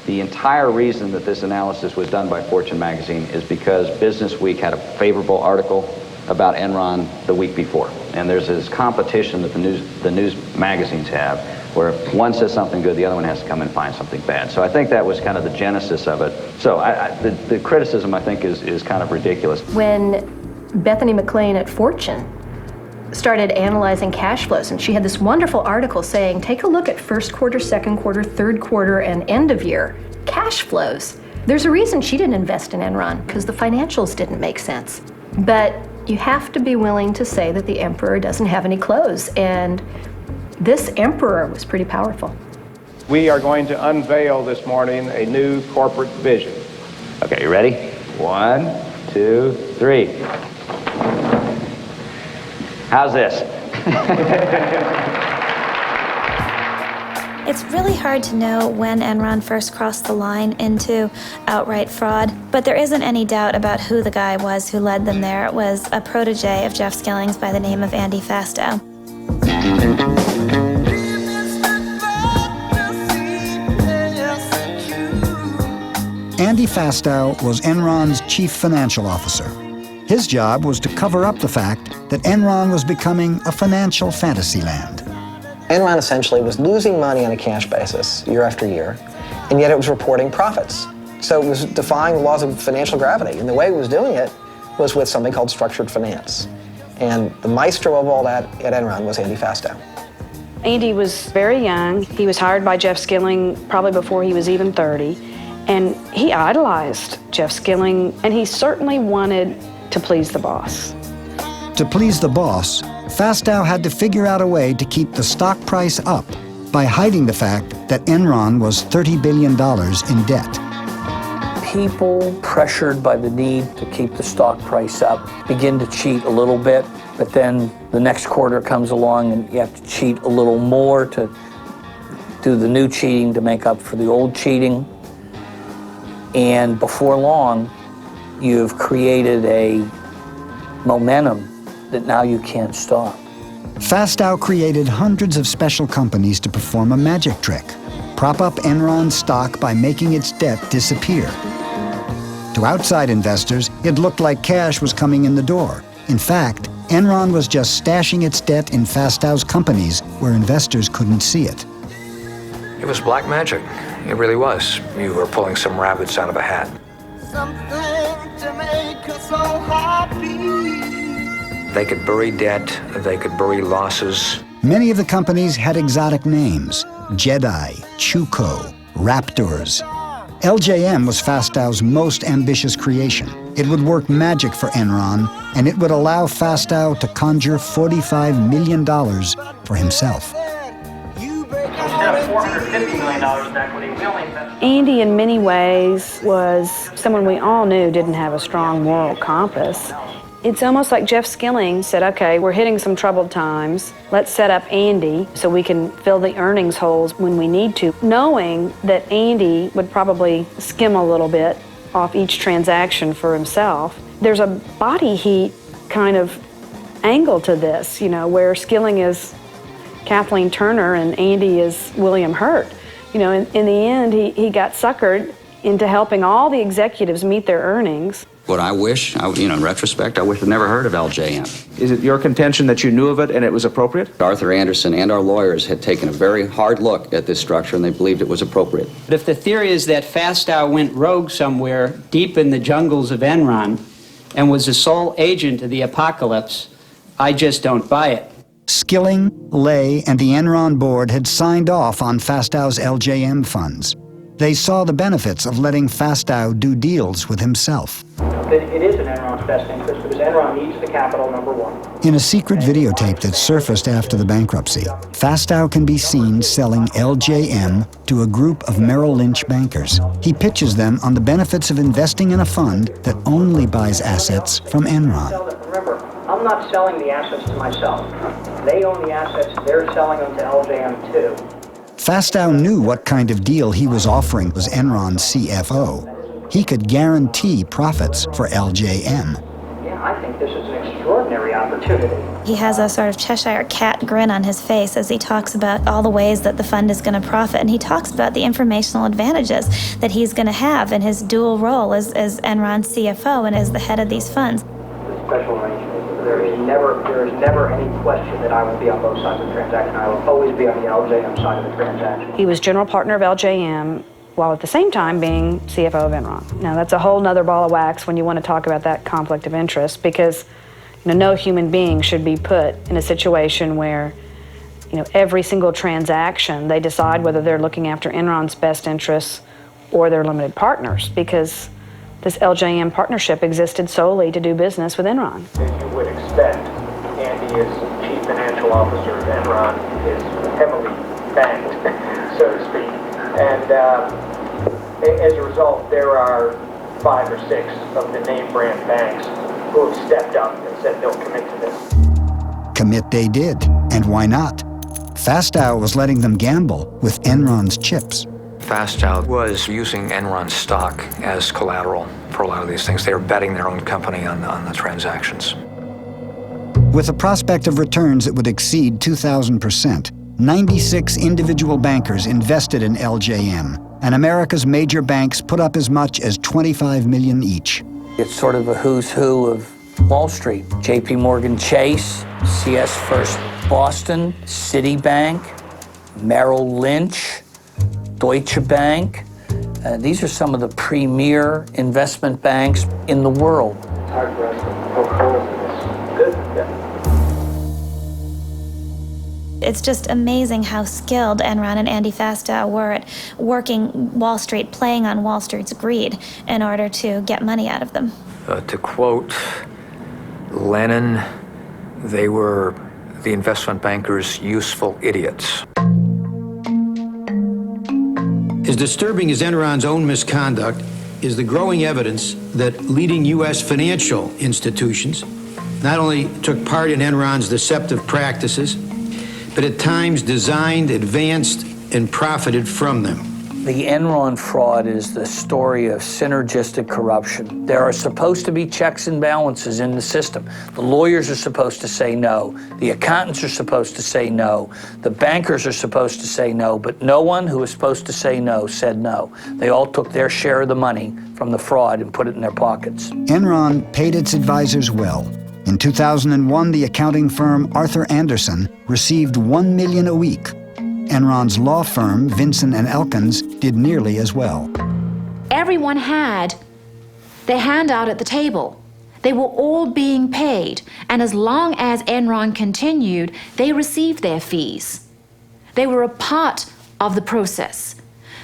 The entire reason that this analysis was done by Fortune magazine is because Business Week had a favorable article about Enron the week before. And there's this competition that the news magazines have, where one says something good, the other one has to come and find something bad. So I think that was kind of the genesis of it. So the criticism, I think, is kind of ridiculous. When Bethany McLean at Fortune started analyzing cash flows, and she had this wonderful article saying, take a look at first quarter, second quarter, third quarter, and end of year cash flows. There's a reason she didn't invest in Enron, because the financials didn't make sense. But you have to be willing to say that the emperor doesn't have any clothes, and this emperor was pretty powerful. We are going to unveil this morning a new corporate vision. Okay, you ready? 1, 2, 3. How's this? It's really hard to know when Enron first crossed the line into outright fraud, but there isn't any doubt about who the guy was who led them there. It was a protege of Jeff Skilling's by the name of Andy Fastow. Andy Fastow was Enron's chief financial officer. His job was to cover up the fact that Enron was becoming a financial fantasy land. Enron essentially was losing money on a cash basis year after year, and yet it was reporting profits. So it was defying the laws of financial gravity, and the way it was doing it was with something called structured finance. And the maestro of all that at Enron was Andy Fastow. Andy was very young. He was hired by Jeff Skilling probably before he was even 30, and he idolized Jeff Skilling, and he certainly wanted to please the boss. To please the boss, Fastow had to figure out a way to keep the stock price up by hiding the fact that Enron was $30 billion in debt. People pressured by the need to keep the stock price up begin to cheat a little bit, but then the next quarter comes along and you have to cheat a little more to do the new cheating to make up for the old cheating. And before long, you've created a momentum that now you can't stop. Fastow created hundreds of special companies to perform a magic trick, prop up Enron's stock by making its debt disappear. To outside investors, it looked like cash was coming in the door. In fact, Enron was just stashing its debt in Fastow's companies where investors couldn't see it. It was black magic. It really was. You were pulling some rabbits out of a hat. They could bury debt, they could bury losses. Many of the companies had exotic names: Jedi, Chuko, Raptors. LJM was Fastow's most ambitious creation. It would work magic for Enron, and it would allow Fastow to conjure $45 million for himself. Instead of $450 million in equity, we only invested. Andy, in many ways, was someone we all knew didn't have a strong moral compass. It's almost like Jeff Skilling said, okay, we're hitting some troubled times. Let's set up Andy so we can fill the earnings holes when we need to, knowing that Andy would probably skim a little bit off each transaction for himself. There's a body heat kind of angle to this, you know, where Skilling is Kathleen Turner and Andy is William Hurt. You know, in the end, he got suckered into helping all the executives meet their earnings. What I wish, in retrospect, I wish I'd never heard of LJM. Is it your contention that you knew of it and it was appropriate? Arthur Anderson and our lawyers had taken a very hard look at this structure and they believed it was appropriate. But if the theory is that Fastow went rogue somewhere deep in the jungles of Enron and was the sole agent of the apocalypse, I just don't buy it. Skilling, Lay, and the Enron board had signed off on Fastow's LJM funds. They saw the benefits of letting Fastow do deals with himself. It is in Enron's best interest because Enron needs the capital, number one. In a secret videotape that surfaced after the bankruptcy, Fastow can be seen selling LJM to a group of Merrill Lynch bankers. He pitches them on the benefits of investing in a fund that only buys assets from Enron. Remember, I'm not selling the assets to myself. They own the assets, they're selling them to LJM too. Fastow knew what kind of deal he was offering as Enron's CFO. He could guarantee profits for LJM. Yeah, I think this is an extraordinary opportunity. He has a sort of Cheshire cat grin on his face as he talks about all the ways that the fund is going to profit, and he talks about the informational advantages that he's going to have in his dual role as Enron's CFO and as the head of these funds. Special arrangement. There is never any question that I will be on both sides of the transaction. I will always be on the LJM side of the transaction. He was general partner of LJM while at the same time being CFO of Enron. Now that's a whole nother ball of wax when you want to talk about that conflict of interest, because no human being should be put in a situation where every single transaction they decide whether they're looking after Enron's best interests or their limited partners, because this LJM partnership existed solely to do business with Enron. As you would expect, Andy is chief financial officer of Enron, is heavily banked, so to speak. And as a result, there are 5 or 6 of the name brand banks who have stepped up and said they'll commit to this. Commit they did, and why not? Fastow was letting them gamble with Enron's chips. Fastow was using Enron stock as collateral for a lot of these things. They were betting their own company on the transactions. With a prospect of returns that would exceed 2,000%, 96 individual bankers invested in LJM, and America's major banks put up as much as $25 million each. It's sort of a who's who of Wall Street. J.P. Morgan Chase, CS First Boston, Citibank, Merrill Lynch, Deutsche Bank. These are some of the premier investment banks in the world. It's hard for us to poke holes in this. Good. It's just amazing how skilled Enron and Andy Fastow were at working Wall Street, playing on Wall Street's greed in order to get money out of them. To quote Lenin, they were the investment bankers' useful idiots. As disturbing as Enron's own misconduct is the growing evidence that leading U.S. financial institutions not only took part in Enron's deceptive practices, but at times designed, advanced, and profited from them. The Enron fraud is the story of synergistic corruption. There are supposed to be checks and balances in the system. The lawyers are supposed to say no. The accountants are supposed to say no. The bankers are supposed to say no, but no one who was supposed to say no said no. They all took their share of the money from the fraud and put it in their pockets. Enron paid its advisors well. In 2001, the accounting firm Arthur Andersen received $1 million a week. Enron's law firm, Vinson & Elkins, did nearly as well. Everyone had their hand out at the table. They were all being paid, and as long as Enron continued, they received their fees. They were a part of the process.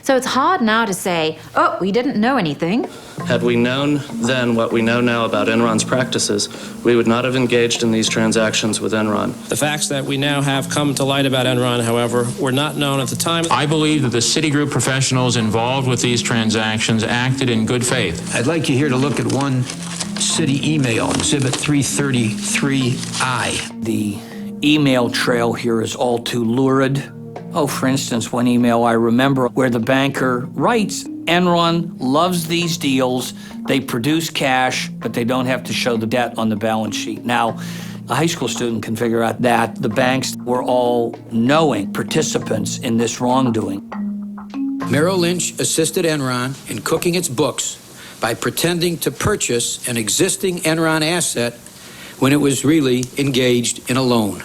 So it's hard now to say, oh, we didn't know anything. Had we known then what we know now about Enron's practices, we would not have engaged in these transactions with Enron. The facts that we now have come to light about Enron, however, were not known at the time. I believe that the Citigroup professionals involved with these transactions acted in good faith. I'd like you here to look at one Citi email, Exhibit 333I. The email trail here is all too lurid. Oh, for instance, one email I remember where the banker writes, Enron loves these deals. They produce cash, but they don't have to show the debt on the balance sheet. Now, a high school student can figure out that the banks were all knowing participants in this wrongdoing. Merrill Lynch assisted Enron in cooking its books by pretending to purchase an existing Enron asset when it was really engaged in a loan.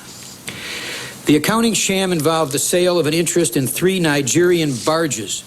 The accounting sham involved the sale of an interest in 3 Nigerian barges.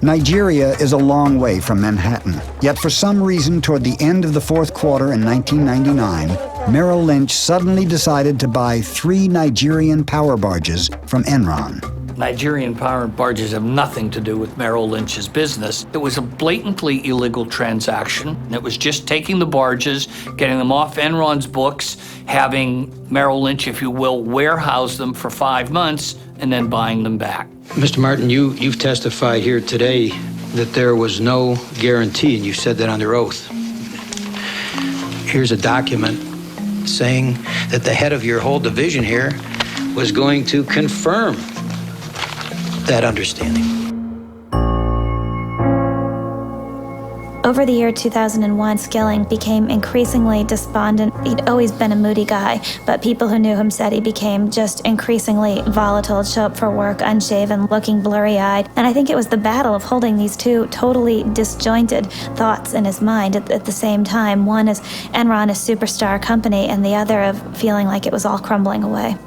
Nigeria is a long way from Manhattan, yet for some reason toward the end of the fourth quarter in 1999, Merrill Lynch suddenly decided to buy 3 Nigerian power barges from Enron. Nigerian power barges have nothing to do with Merrill Lynch's business. It was a blatantly illegal transaction. It was just taking the barges, getting them off Enron's books, having Merrill Lynch, if you will, warehouse them for 5 months, and then buying them back. Mr. Martin, you've testified here today that there was no guarantee, and you said that under oath. Here's a document saying that the head of your whole division here was going to confirm that understanding. Over the year 2001, Skilling became increasingly despondent. He'd always been a moody guy, but people who knew him said he became just increasingly volatile, show up for work unshaven, looking blurry-eyed. And I think it was the battle of holding these two totally disjointed thoughts in his mind at the same time. One is Enron, a superstar company, and the other of feeling like it was all crumbling away.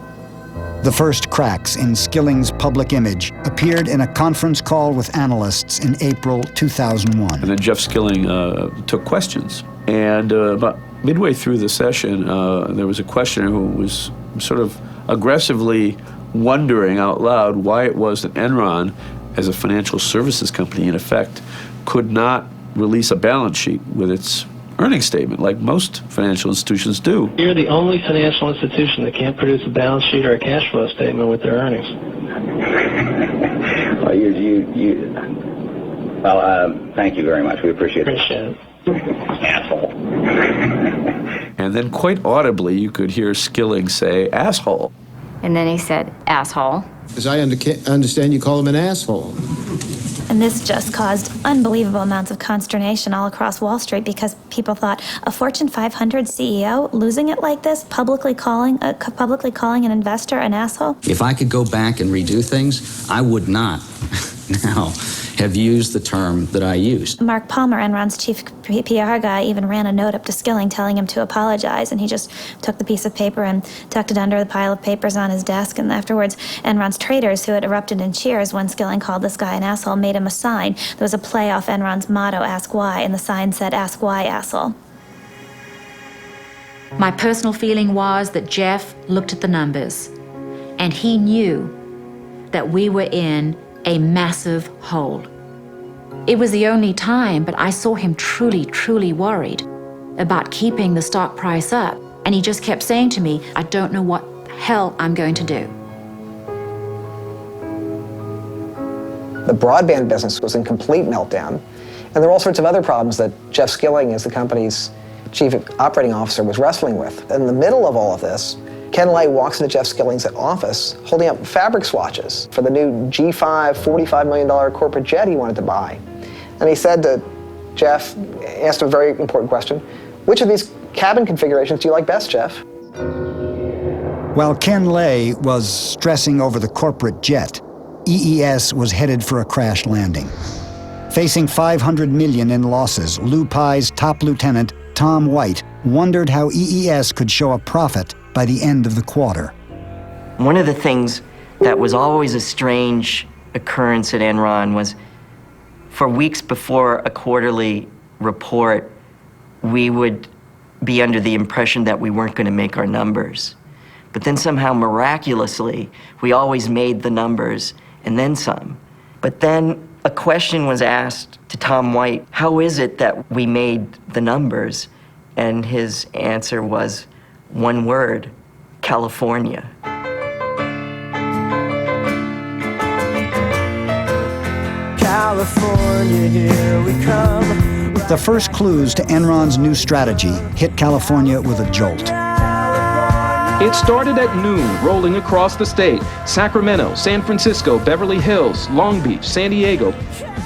The first cracks in Skilling's public image appeared in a conference call with analysts in April 2001. And then Jeff Skilling took questions. And about midway through the session, there was a questioner who was sort of aggressively wondering out loud why it was that Enron, as a financial services company in effect, could not release a balance sheet with its earnings statement like most financial institutions do. You're the only financial institution that can't produce a balance sheet or a cash flow statement with their earnings. Well, thank you very much. We appreciate it. Appreciate it. Asshole. And then quite audibly, you could hear Skilling say, asshole. And then he said, asshole. As I understand, you call him an asshole. And this just caused unbelievable amounts of consternation all across Wall Street because people thought a Fortune 500 CEO losing it like this, publicly calling an investor an asshole. If I could go back and redo things, I would not now have used the term that I used. Mark Palmer, Enron's chief PR guy, even ran a note up to Skilling telling him to apologize, and he just took the piece of paper and tucked it under the pile of papers on his desk. And afterwards, Enron's traders, who had erupted in cheers when Skilling called this guy an asshole, made him a sign. There was a play off Enron's motto, Ask Why, and the sign said, Ask Why, asshole. My personal feeling was that Jeff looked at the numbers, and he knew that we were in a massive hole. It was the only time, but I saw him truly, truly worried about keeping the stock price up. And he just kept saying to me, I don't know what the hell I'm going to do. The broadband business was in complete meltdown. And there were all sorts of other problems that Jeff Skilling, as the company's chief operating officer, was wrestling with. In the middle of all of this, Ken Lay walks into Jeff Skilling's office holding up fabric swatches for the new G5 $45 million corporate jet he wanted to buy. And he said to Jeff, asked him a very important question, which of these cabin configurations do you like best, Jeff? While Ken Lay was stressing over the corporate jet, EES was headed for a crash landing. Facing $500 million in losses, Lou Pye's top lieutenant Tom White wondered how EES could show a profit by the end of the quarter. One of the things that was always a strange occurrence at Enron was for weeks before a quarterly report, we would be under the impression that we weren't going to make our numbers. But then somehow miraculously, we always made the numbers and then some. But then a question was asked to Tom White, how is it that we made the numbers? And his answer was one word, California. California, here we come. The first clues to Enron's new strategy hit California with a jolt. It started at noon, rolling across the state. Sacramento, San Francisco, Beverly Hills, Long Beach, San Diego.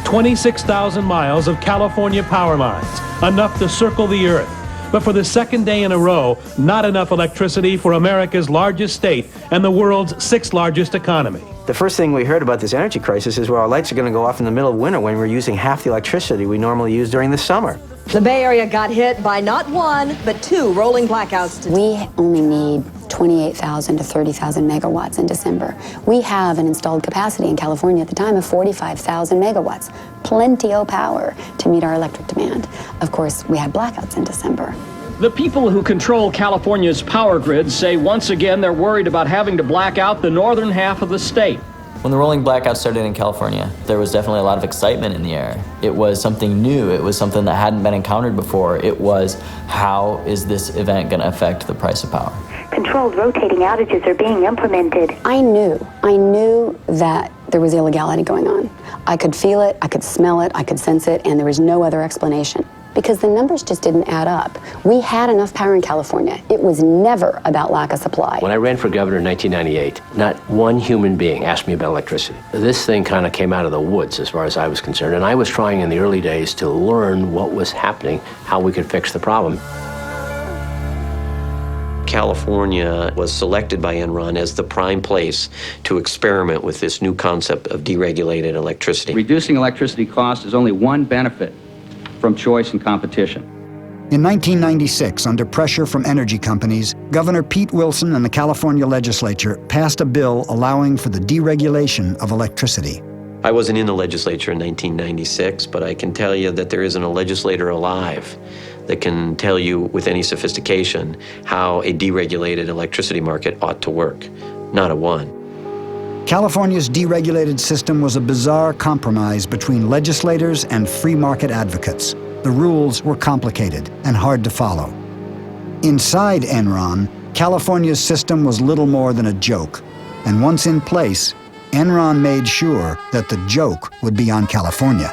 26,000 miles of California power lines, enough to circle the earth. But for the second day in a row, not enough electricity for America's largest state and the world's sixth largest economy. The first thing we heard about this energy crisis is, well, our lights are going to go off in the middle of winter when we're using half the electricity we normally use during the summer. The Bay Area got hit by not one, but two rolling blackouts. We only need 28,000 to 30,000 megawatts in December. We have an installed capacity in California at the time of 45,000 megawatts. Plenty of power to meet our electric demand. Of course, we had blackouts in December. The people who control California's power grid say once again they're worried about having to black out the northern half of the state. When the rolling blackouts started in California, there was definitely a lot of excitement in the air. It was something new. It was something that hadn't been encountered before. It was, how is this event going to affect the price of power? Controlled rotating outages are being implemented. I knew that there was illegality going on. I could feel it, I could smell it, I could sense it, and there was no other explanation. Because the numbers just didn't add up. We had enough power in California. It was never about lack of supply. When I ran for governor in 1998, not one human being asked me about electricity. This thing kind of came out of the woods as far as I was concerned, and I was trying in the early days to learn what was happening, how we could fix the problem. California was selected by Enron as the prime place to experiment with this new concept of deregulated electricity. Reducing electricity costs is only one benefit from choice and competition. In 1996, under pressure from energy companies, Governor Pete Wilson and the California legislature passed a bill allowing for the deregulation of electricity. I wasn't in the legislature in 1996, but I can tell you that there isn't a legislator alive that can tell you with any sophistication how a deregulated electricity market ought to work. Not a one. California's deregulated system was a bizarre compromise between legislators and free market advocates. The rules were complicated and hard to follow. Inside Enron, California's system was little more than a joke. And once in place, Enron made sure that the joke would be on California.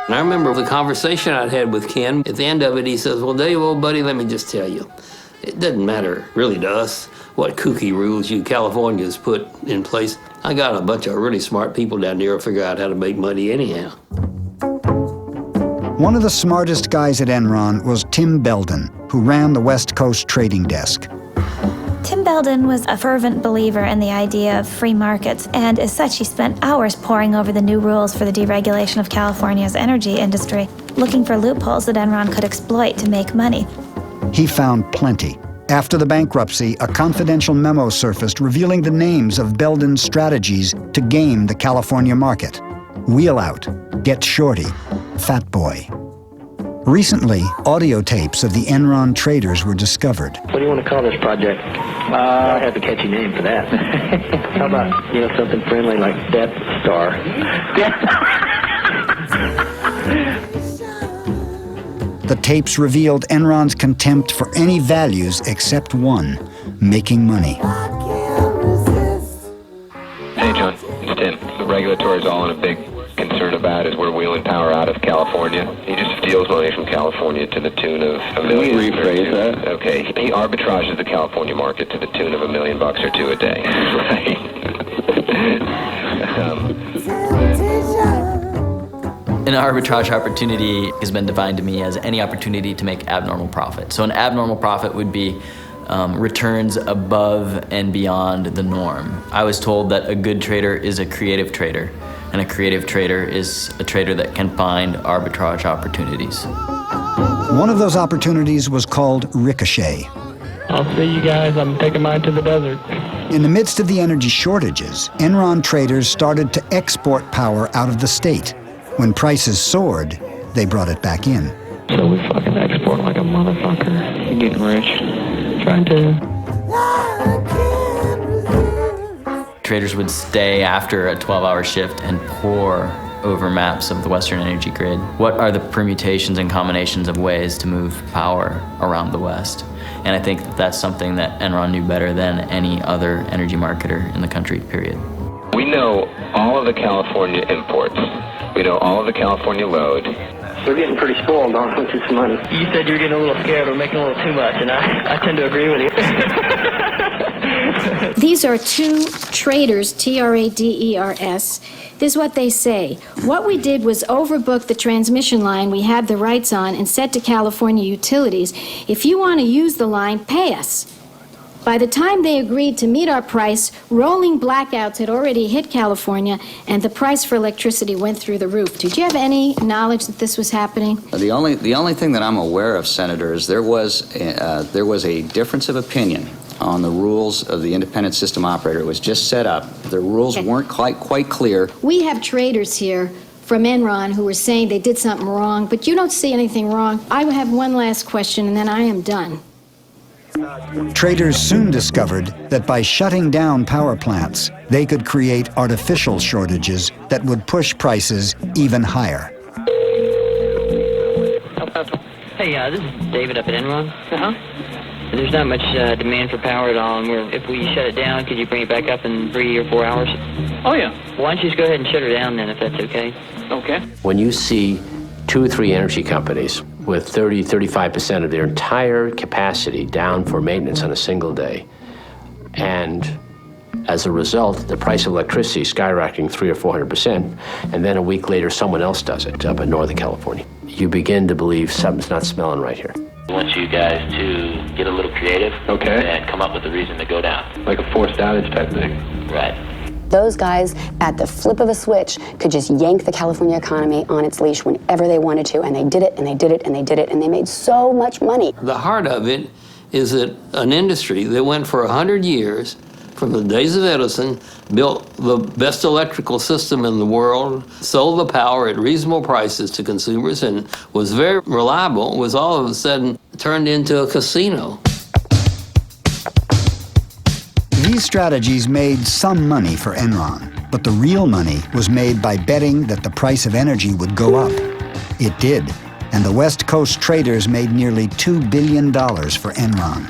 And I remember the conversation I'd had with Ken. At the end of it, he says, well, Dave, old buddy, let me just tell you, it doesn't matter really to us what kooky rules you Californians put in place. I got a bunch of really smart people down there who figure out how to make money anyhow. One of the smartest guys at Enron was Tim Belden, who ran the West Coast trading desk. Tim Belden was a fervent believer in the idea of free markets, and as such, he spent hours poring over the new rules for the deregulation of California's energy industry, looking for loopholes that Enron could exploit to make money. He found plenty. After the bankruptcy, a confidential memo surfaced revealing the names of Belden's strategies to game the California market. Wheel Out, Get Shorty, Fat Boy. Recently, audio tapes of the Enron traders were discovered. What do you want to call this project? I have a catchy name for that. How about, something friendly like Death Star? The tapes revealed Enron's contempt for any values except one, making money. Hey, John, it's Tim. The regulatory is all in a big concern about is we're wheeling power out of California. He just steals money from California to the tune of $1 million. Can we rephrase that? Okay. He arbitrages the California market to the tune of $1 million or $2 a day. Right. An arbitrage opportunity has been defined to me as any opportunity to make abnormal profit. So an abnormal profit would be returns above and beyond the norm. I was told that a good trader is a creative trader, and a creative trader is a trader that can find arbitrage opportunities. One of those opportunities was called Ricochet. I'll see you guys. I'm taking mine to the desert. In the midst of the energy shortages, Enron traders started to export power out of the state. When prices soared, they brought it back in. So we fucking export like a motherfucker. You're getting rich. Trying to. Traders would stay after a 12-hour shift and pore over maps of the Western energy grid. What are the permutations and combinations of ways to move power around the West? And I think that's something that Enron knew better than any other energy marketer in the country, period. We know all of the California imports. We know all of the California load. We're getting pretty spoiled on with this money. You said you were getting a little scared. We're making a little too much, and I tend to agree with you. These are two traders, Traders. This is what they say. What we did was overbook the transmission line we had the rights on and said to California utilities, if you want to use the line, pay us. By the time they agreed to meet our price, rolling blackouts had already hit California, and the price for electricity went through the roof. Did you have any knowledge that this was happening? The only thing that I'm aware of, Senator, is there was a difference of opinion on the rules of the independent system operator. It was just set up. The rules weren't quite clear. We have traders here from Enron who were saying they did something wrong, but you don't see anything wrong. I have one last question, and then I am done. Traders soon discovered that by shutting down power plants, they could create artificial shortages that would push prices even higher. Hey, this is David up at Enron. There's not much demand for power at all, and if we shut it down, could you bring it back up in 3 or 4 hours? Oh, yeah. Why don't you just go ahead and shut her down then, if that's okay? Okay. When you see 2 or 3 energy companies with 35% of their entire capacity down for maintenance on a single day, and as a result, the price of electricity skyrocketing 300 or 400%, and then a week later someone else does it up in Northern California, you begin to believe something's not smelling right here. I want you guys to get a little creative, and come up with a reason to go down. Like a forced outage type thing. Right. Those guys, at the flip of a switch, could just yank the California economy on its leash whenever they wanted to, and they did it, and they did it, and they did it, and they made so much money. The heart of it is that an industry that went for 100 years, from the days of Edison, built the best electrical system in the world, sold the power at reasonable prices to consumers, and was very reliable, was all of a sudden turned into a casino. These strategies made some money for Enron, but the real money was made by betting that the price of energy would go up. It did, and the West Coast traders made nearly $2 billion for Enron.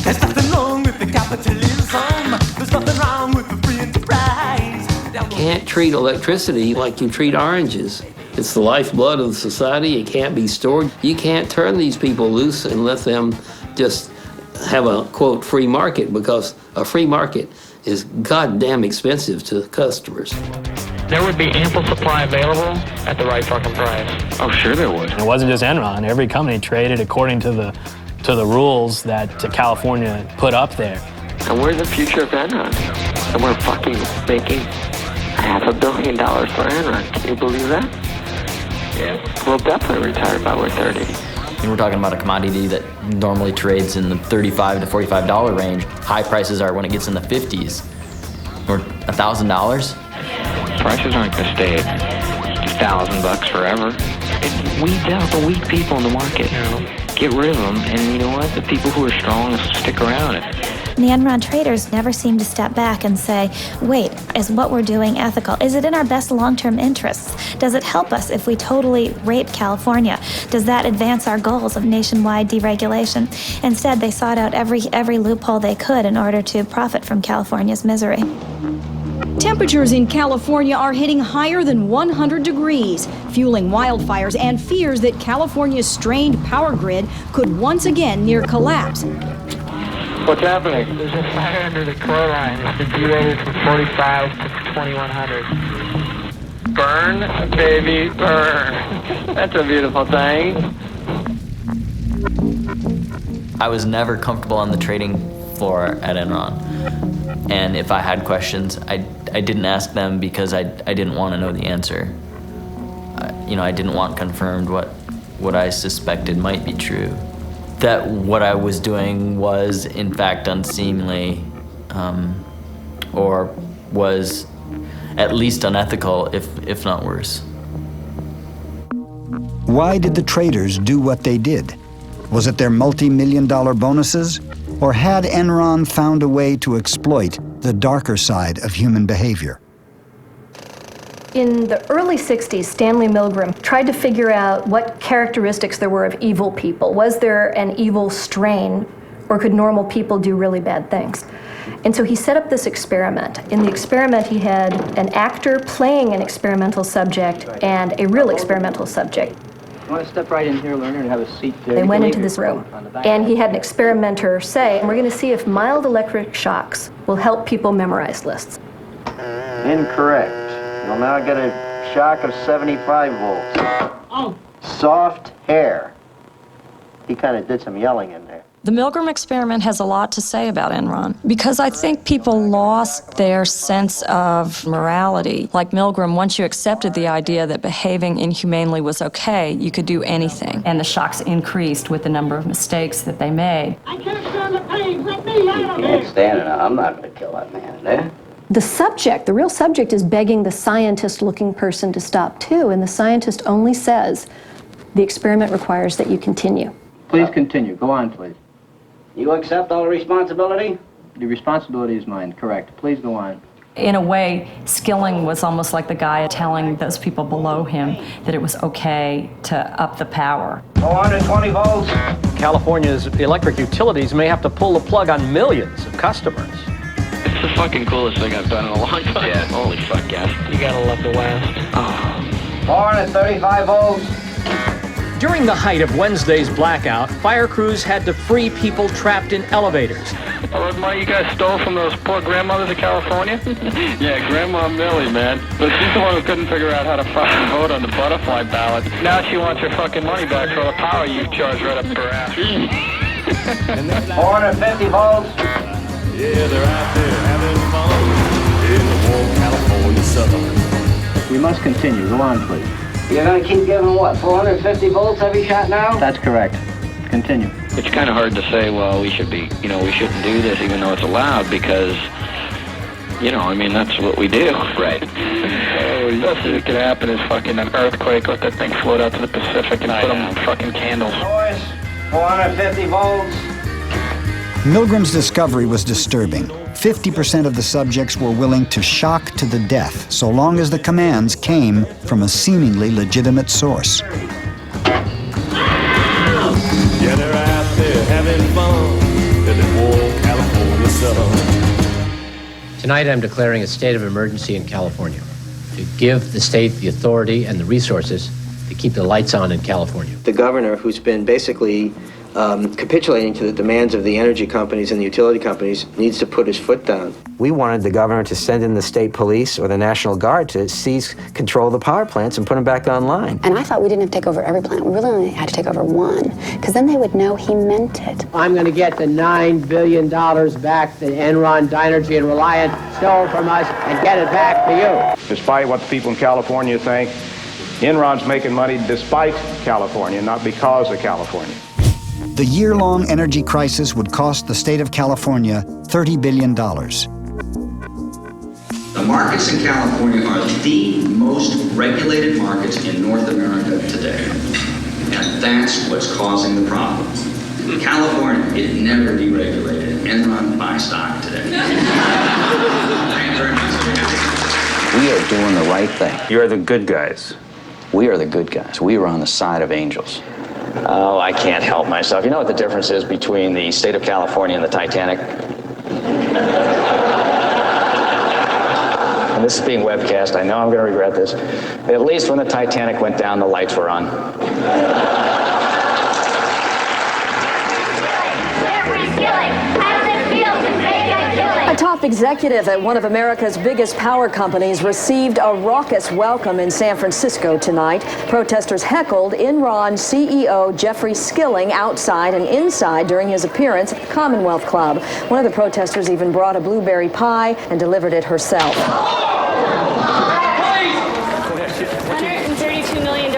There's nothing wrong with the capitalism. There's nothing wrong with the free enterprise. You can't treat electricity like you treat oranges. It's the lifeblood of the society. It can't be stored. You can't turn these people loose and let them just have a, quote, free market, because a free market is goddamn expensive to customers. There would be ample supply available at the right fucking price. Oh, sure there would. It wasn't just Enron. Every company traded according to the rules that California put up there. And we're the future of Enron. And we're fucking making $500 million for Enron. Can you believe that? Yeah. We'll definitely retire by we're 30. We're talking about a commodity that normally trades in the $35 to $45 range. High prices are when it gets in the 50s or $1,000. Prices aren't going to stay at $1,000 forever. It weeds out the weak people in the market. Get rid of them, and you know what? The people who are strong stick around. The Enron traders never seem to step back and say, wait, is what we're doing ethical? Is it in our best long-term interests? Does it help us if we totally rape California? Does that advance our goals of nationwide deregulation? Instead, they sought out every loophole they could in order to profit from California's misery. Temperatures in California are hitting higher than 100 degrees, fueling wildfires and fears that California's strained power grid could once again near collapse. What's happening? There's a fire under the core line. It's derated from 45 to 2100. Burn, baby, burn. That's a beautiful thing. I was never comfortable on the trading floor at Enron. And if I had questions, I didn't ask them because I didn't want to know the answer. I didn't want confirmed what what I suspected might be true. That what I was doing was, in fact, unseemly, or was at least unethical, if not worse. Why did the traders do what they did? Was it their multi-million-dollar bonuses? Or had Enron found a way to exploit the darker side of human behavior? In the early 60s, Stanley Milgram tried to figure out what characteristics there were of evil people. Was there an evil strain, or could normal people do really bad things? And so he set up this experiment. In the experiment, he had an actor playing an experimental subject and a real experimental subject. You want to step right in here, learner, and have a seat there? They went into this room, and he had an experimenter say, we're going to see if mild electric shocks will help people memorize lists. Incorrect. You'll now get a shock of 75 volts. Oh. Soft hair. He kind of did some yelling in there. The Milgram experiment has a lot to say about Enron, because I think people lost their sense of morality. Like Milgram, once you accepted the idea that behaving inhumanely was okay, you could do anything. And the shocks increased with the number of mistakes that they made. I can't stand the pain. Let me out of here. You can't stand it. I'm not going to kill that man, eh? The subject, the real subject, is begging the scientist-looking person to stop too, and the scientist only says, the experiment requires that you continue. Please continue. Go on, please. You accept all the responsibility? The responsibility is mine, correct. Please go on. In a way, Skilling was almost like the guy telling those people below him that it was okay to up the power. 420 volts. California's electric utilities may have to pull the plug on millions of customers. It's the fucking coolest thing I've done in a long time. Yeah. Holy fuck, yeah. You gotta love the West. Oh. 435 volts. During the height of Wednesday's blackout, fire crews had to free people trapped in elevators. Oh, money you guys stole from those poor grandmothers of California? Yeah, Grandma Millie, man. But she's the one who couldn't figure out how to fucking vote on the butterfly ballot. Now she wants her fucking money back for all the power you charged right up her ass. 450 volts. Yeah, they're out there having fun in the warm California sun. We must continue. Go on, please. You're going to keep giving what, 450 volts every shot now? That's correct. Continue. It's kind of hard to say, well, we should be, we shouldn't do this even though it's allowed because, I mean, that's what we do. Right. Oh, the best that could happen is fucking an earthquake, let that thing float out to the Pacific and put them on fucking candles. Boys, 450 volts. Milgram's discovery was disturbing. 50% of the subjects were willing to shock to the death, so long as the commands came from a seemingly legitimate source. Yeah, they're out there having fun in the warm California sun. Tonight I'm declaring a state of emergency in California to give the state the authority and the resources to keep the lights on in California. The governor, who's been basically capitulating to the demands of the energy companies and the utility companies, needs to put his foot down. We wanted the governor to send in the state police or the National Guard to seize control of the power plants and put them back online. And I thought we didn't have to take over every plant. We really only had to take over one, because then they would know he meant it. I'm going to get the $9 billion back that Enron, Dynergy, and Reliant stole from us and get it back to you. Despite what the people in California think, Enron's making money despite California, not because of California. The year-long energy crisis would cost the state of California $30 billion. The markets in California are the most regulated markets in North America today. And that's what's causing the problem. California, it never deregulated. Enron buy stock today. Thank you very much. We are doing the right thing. You're the good guys. We are the good guys. We are on the side of angels. Oh, I can't help myself. You know what the difference is between the state of California and the Titanic? And this is being webcast. I know I'm going to regret this. At least when the Titanic went down, the lights were on. A top executive at one of America's biggest power companies received a raucous welcome in San Francisco tonight. Protesters heckled Enron CEO Jeffrey Skilling outside and inside during his appearance at the Commonwealth Club. One of the protesters even brought a blueberry pie and delivered it herself. $132 million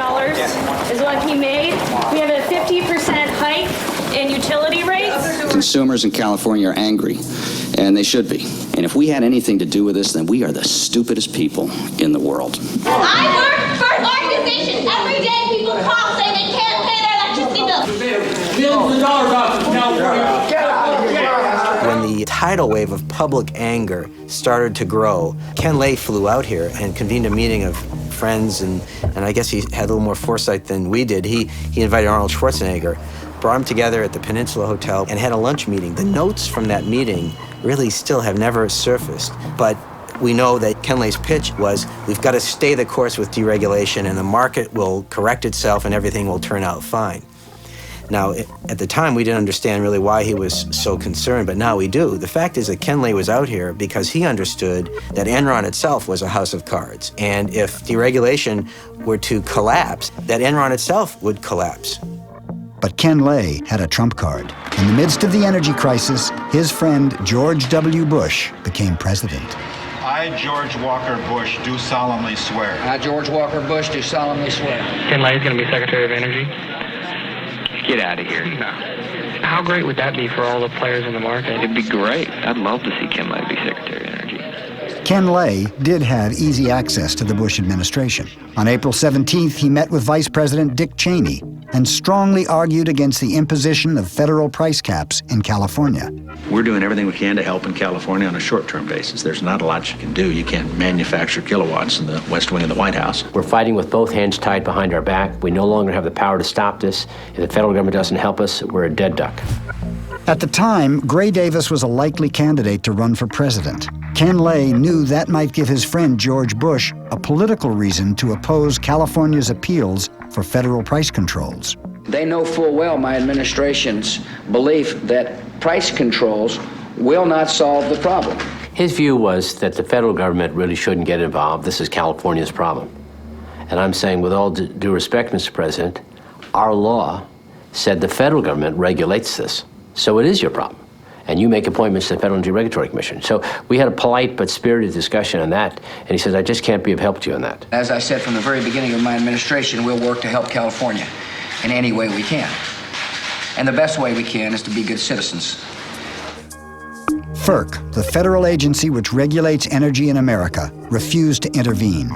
is what he we made. We have a 50% hike in utility rates. Consumers in California are angry, and they should be. And if we had anything to do with this, then we are the stupidest people in the world. I work for an organization. Every day people call saying they can't pay their electricity bill. Millions of dollars off of California. Get out! When the tidal wave of public anger started to grow, Ken Lay flew out here and convened a meeting of friends, and I guess he had a little more foresight than we did. He invited Arnold Schwarzenegger, brought him together at the Peninsula Hotel, and had a lunch meeting. The notes from that meeting really still have never surfaced, but we know that Ken Lay's pitch was, we've got to stay the course with deregulation, and the market will correct itself and everything will turn out fine. Now, at the time, we didn't understand really why he was so concerned, but now we do. The fact is that Ken Lay was out here because he understood that Enron itself was a house of cards, and if deregulation were to collapse, that Enron itself would collapse. But Ken Lay had a trump card. In the midst of the energy crisis, his friend George W. Bush became president. I, George Walker Bush, do solemnly swear. I, George Walker Bush, do solemnly swear. Ken Lay is going to be Secretary of Energy. Get out of here. No. How great would that be for all the players in the market? It'd be great. I'd love to see Ken Lay be Secretary of Energy. Ken Lay did have easy access to the Bush administration. On April 17th, he met with Vice President Dick Cheney and strongly argued against the imposition of federal price caps in California. We're doing everything we can to help in California on a short-term basis. There's not a lot you can do. You can't manufacture kilowatts in the West Wing of the White House. We're fighting with both hands tied behind our back. We no longer have the power to stop this. If the federal government doesn't help us, we're a dead duck. At the time, Gray Davis was a likely candidate to run for president. Ken Lay knew that might give his friend George Bush a political reason to oppose California's appeals for federal price controls. They know full well my administration's belief that price controls will not solve the problem. His view was that the federal government really shouldn't get involved. This is California's problem. And I'm saying, with all due respect, Mr. President, our law said the federal government regulates this. So it is your problem. And you make appointments to the Federal Energy Regulatory Commission. So we had a polite but spirited discussion on that. And he says, I just can't be of help to you on that. As I said from the very beginning of my administration, we'll work to help California in any way we can. And the best way we can is to be good citizens. FERC, the federal agency which regulates energy in America, refused to intervene.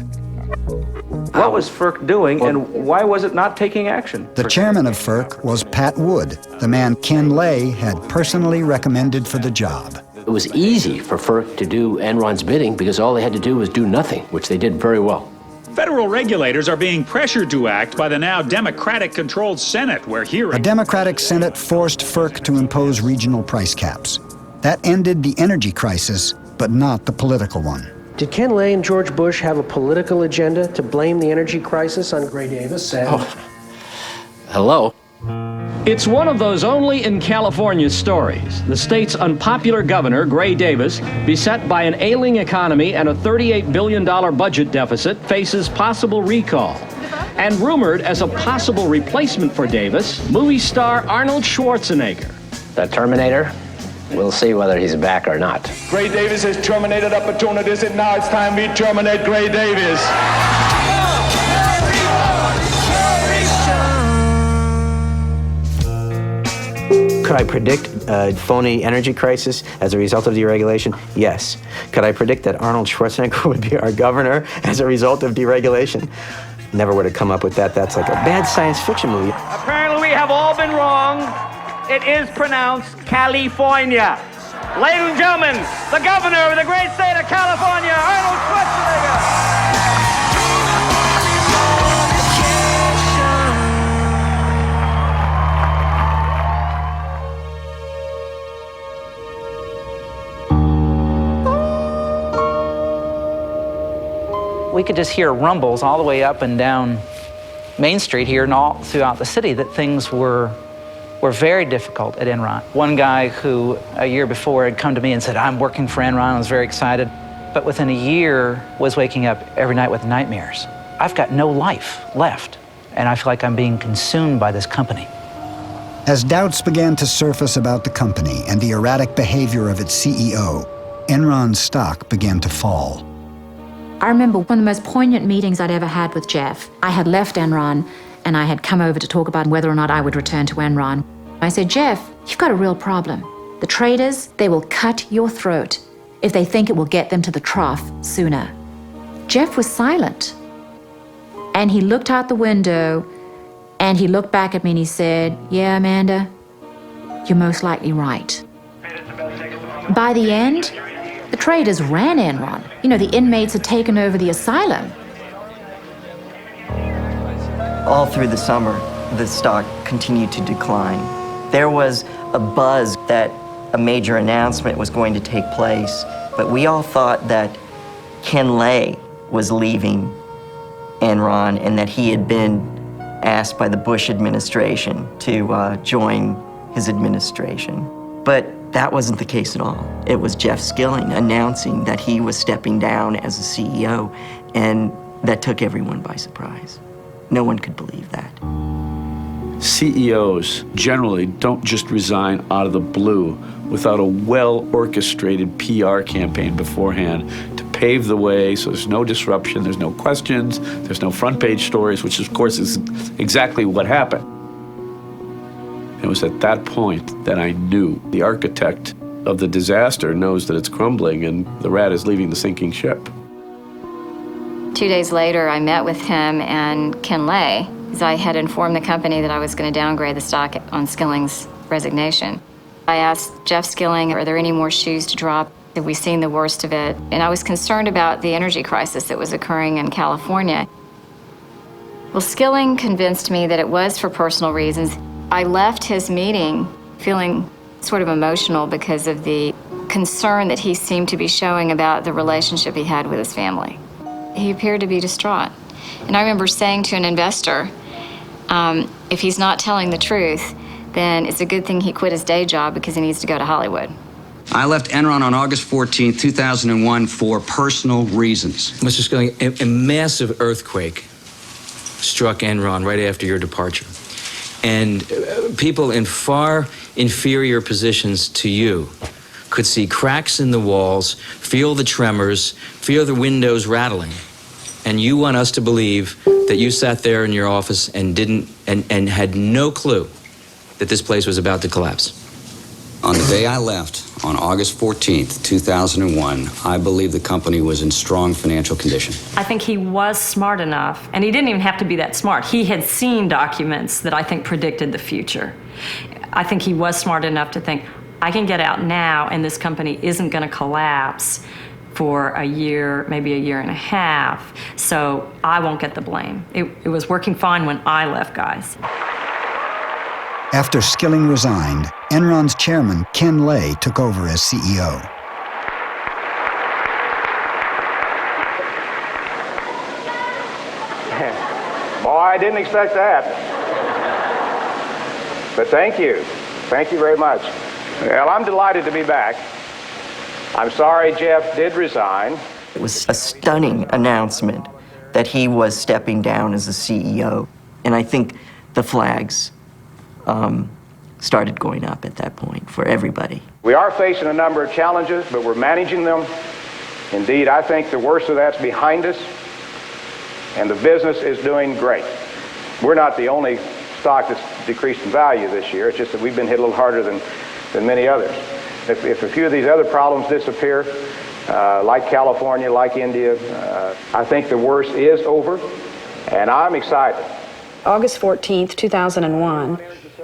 What was FERC doing, and why was it not taking action? The chairman of FERC was Pat Wood, the man Ken Lay had personally recommended for the job. It was easy for FERC to do Enron's bidding because all they had to do was do nothing, which they did very well. Federal regulators are being pressured to act by the now Democratic-controlled Senate, where hearings... A Democratic Senate forced FERC to impose regional price caps. That ended the energy crisis, but not the political one. Did Ken Lay and George Bush have a political agenda to blame the energy crisis on Gray Davis? Hello? It's one of those only in California stories. The state's unpopular governor, Gray Davis, beset by an ailing economy and a $38 billion budget deficit, faces possible recall. And rumored as a possible replacement for Davis, movie star Arnold Schwarzenegger. The Terminator? We'll see whether he's back or not. Gray Davis has terminated opportunities, and now it's time we terminate Gray Davis. Could I predict a phony energy crisis as a result of deregulation? Yes. Could I predict that Arnold Schwarzenegger would be our governor as a result of deregulation? Never would have come up with that. That's like a bad science fiction movie. Apparently we have all been wrong. It is pronounced California. Ladies and gentlemen, the governor of the great state of California, Arnold Schwarzenegger. We could just hear rumbles all the way up and down Main Street here and all throughout the city that things were very difficult at Enron. One guy who a year before had come to me and said, I'm working for Enron, I was very excited, but within a year was waking up every night with nightmares. I've got no life left, and I feel like I'm being consumed by this company. As doubts began to surface about the company and the erratic behavior of its CEO, Enron's stock began to fall. I remember one of the most poignant meetings I'd ever had with Jeff. I had left Enron, and I had come over to talk about whether or not I would return to Enron. I said, Jeff, you've got a real problem. The traders, they will cut your throat if they think it will get them to the trough sooner. Jeff was silent. And he looked out the window, and he looked back at me and he said, yeah, Amanda, you're most likely right. By the end, the traders ran Enron. You know, the inmates had taken over the asylum. All through the summer, the stock continued to decline. There was a buzz that a major announcement was going to take place, but we all thought that Ken Lay was leaving Enron and that he had been asked by the Bush administration to join his administration. But that wasn't the case at all. It was Jeff Skilling announcing that he was stepping down as a CEO, and that took everyone by surprise. No one could believe that. CEOs generally don't just resign out of the blue without a well-orchestrated PR campaign beforehand to pave the way so there's no disruption, there's no questions, there's no front-page stories, which of course is exactly what happened. It was at that point that I knew the architect of the disaster knows that it's crumbling and the rat is leaving the sinking ship. 2 days later, I met with him and Ken Lay, because I had informed the company that I was going to downgrade the stock on Skilling's resignation. I asked Jeff Skilling, are there any more shoes to drop? Have we seen the worst of it? And I was concerned about the energy crisis that was occurring in California. Well, Skilling convinced me that it was for personal reasons. I left his meeting feeling sort of emotional because of the concern that he seemed to be showing about the relationship he had with his family. He appeared to be distraught. And I remember saying to an investor, if he's not telling the truth, then it's a good thing he quit his day job because he needs to go to Hollywood. I left Enron on August 14, 2001 for personal reasons. Mr. Skilling, a massive earthquake struck Enron right after your departure. And people in far inferior positions to you could see cracks in the walls, feel the tremors, feel the windows rattling. And you want us to believe that you sat there in your office and had no clue that this place was about to collapse. On the day I left, on August 14th, 2001, I believe the company was in strong financial condition. I think he was smart enough, and he didn't even have to be that smart. He had seen documents that I think predicted the future. I think he was smart enough to think, I can get out now and this company isn't going to collapse for a year, maybe a year and a half, so I won't get the blame. It was working fine when I left, guys. After Skilling resigned, Enron's chairman, Ken Lay, took over as CEO. Boy, I didn't expect that. But thank you. Thank you very much. Well, I'm delighted to be back. I'm sorry Jeff did resign. It was a stunning announcement that he was stepping down as the CEO. And I think the flags started going up at that point for everybody. We are facing a number of challenges, but we're managing them. Indeed, I think the worst of that's behind us, and the business is doing great. We're not the only stock that's decreased in value this year. It's just that we've been hit a little harder than many others. If a few of these other problems disappear, like California, like India, I think the worst is over, and I'm excited. August 14th, 2001,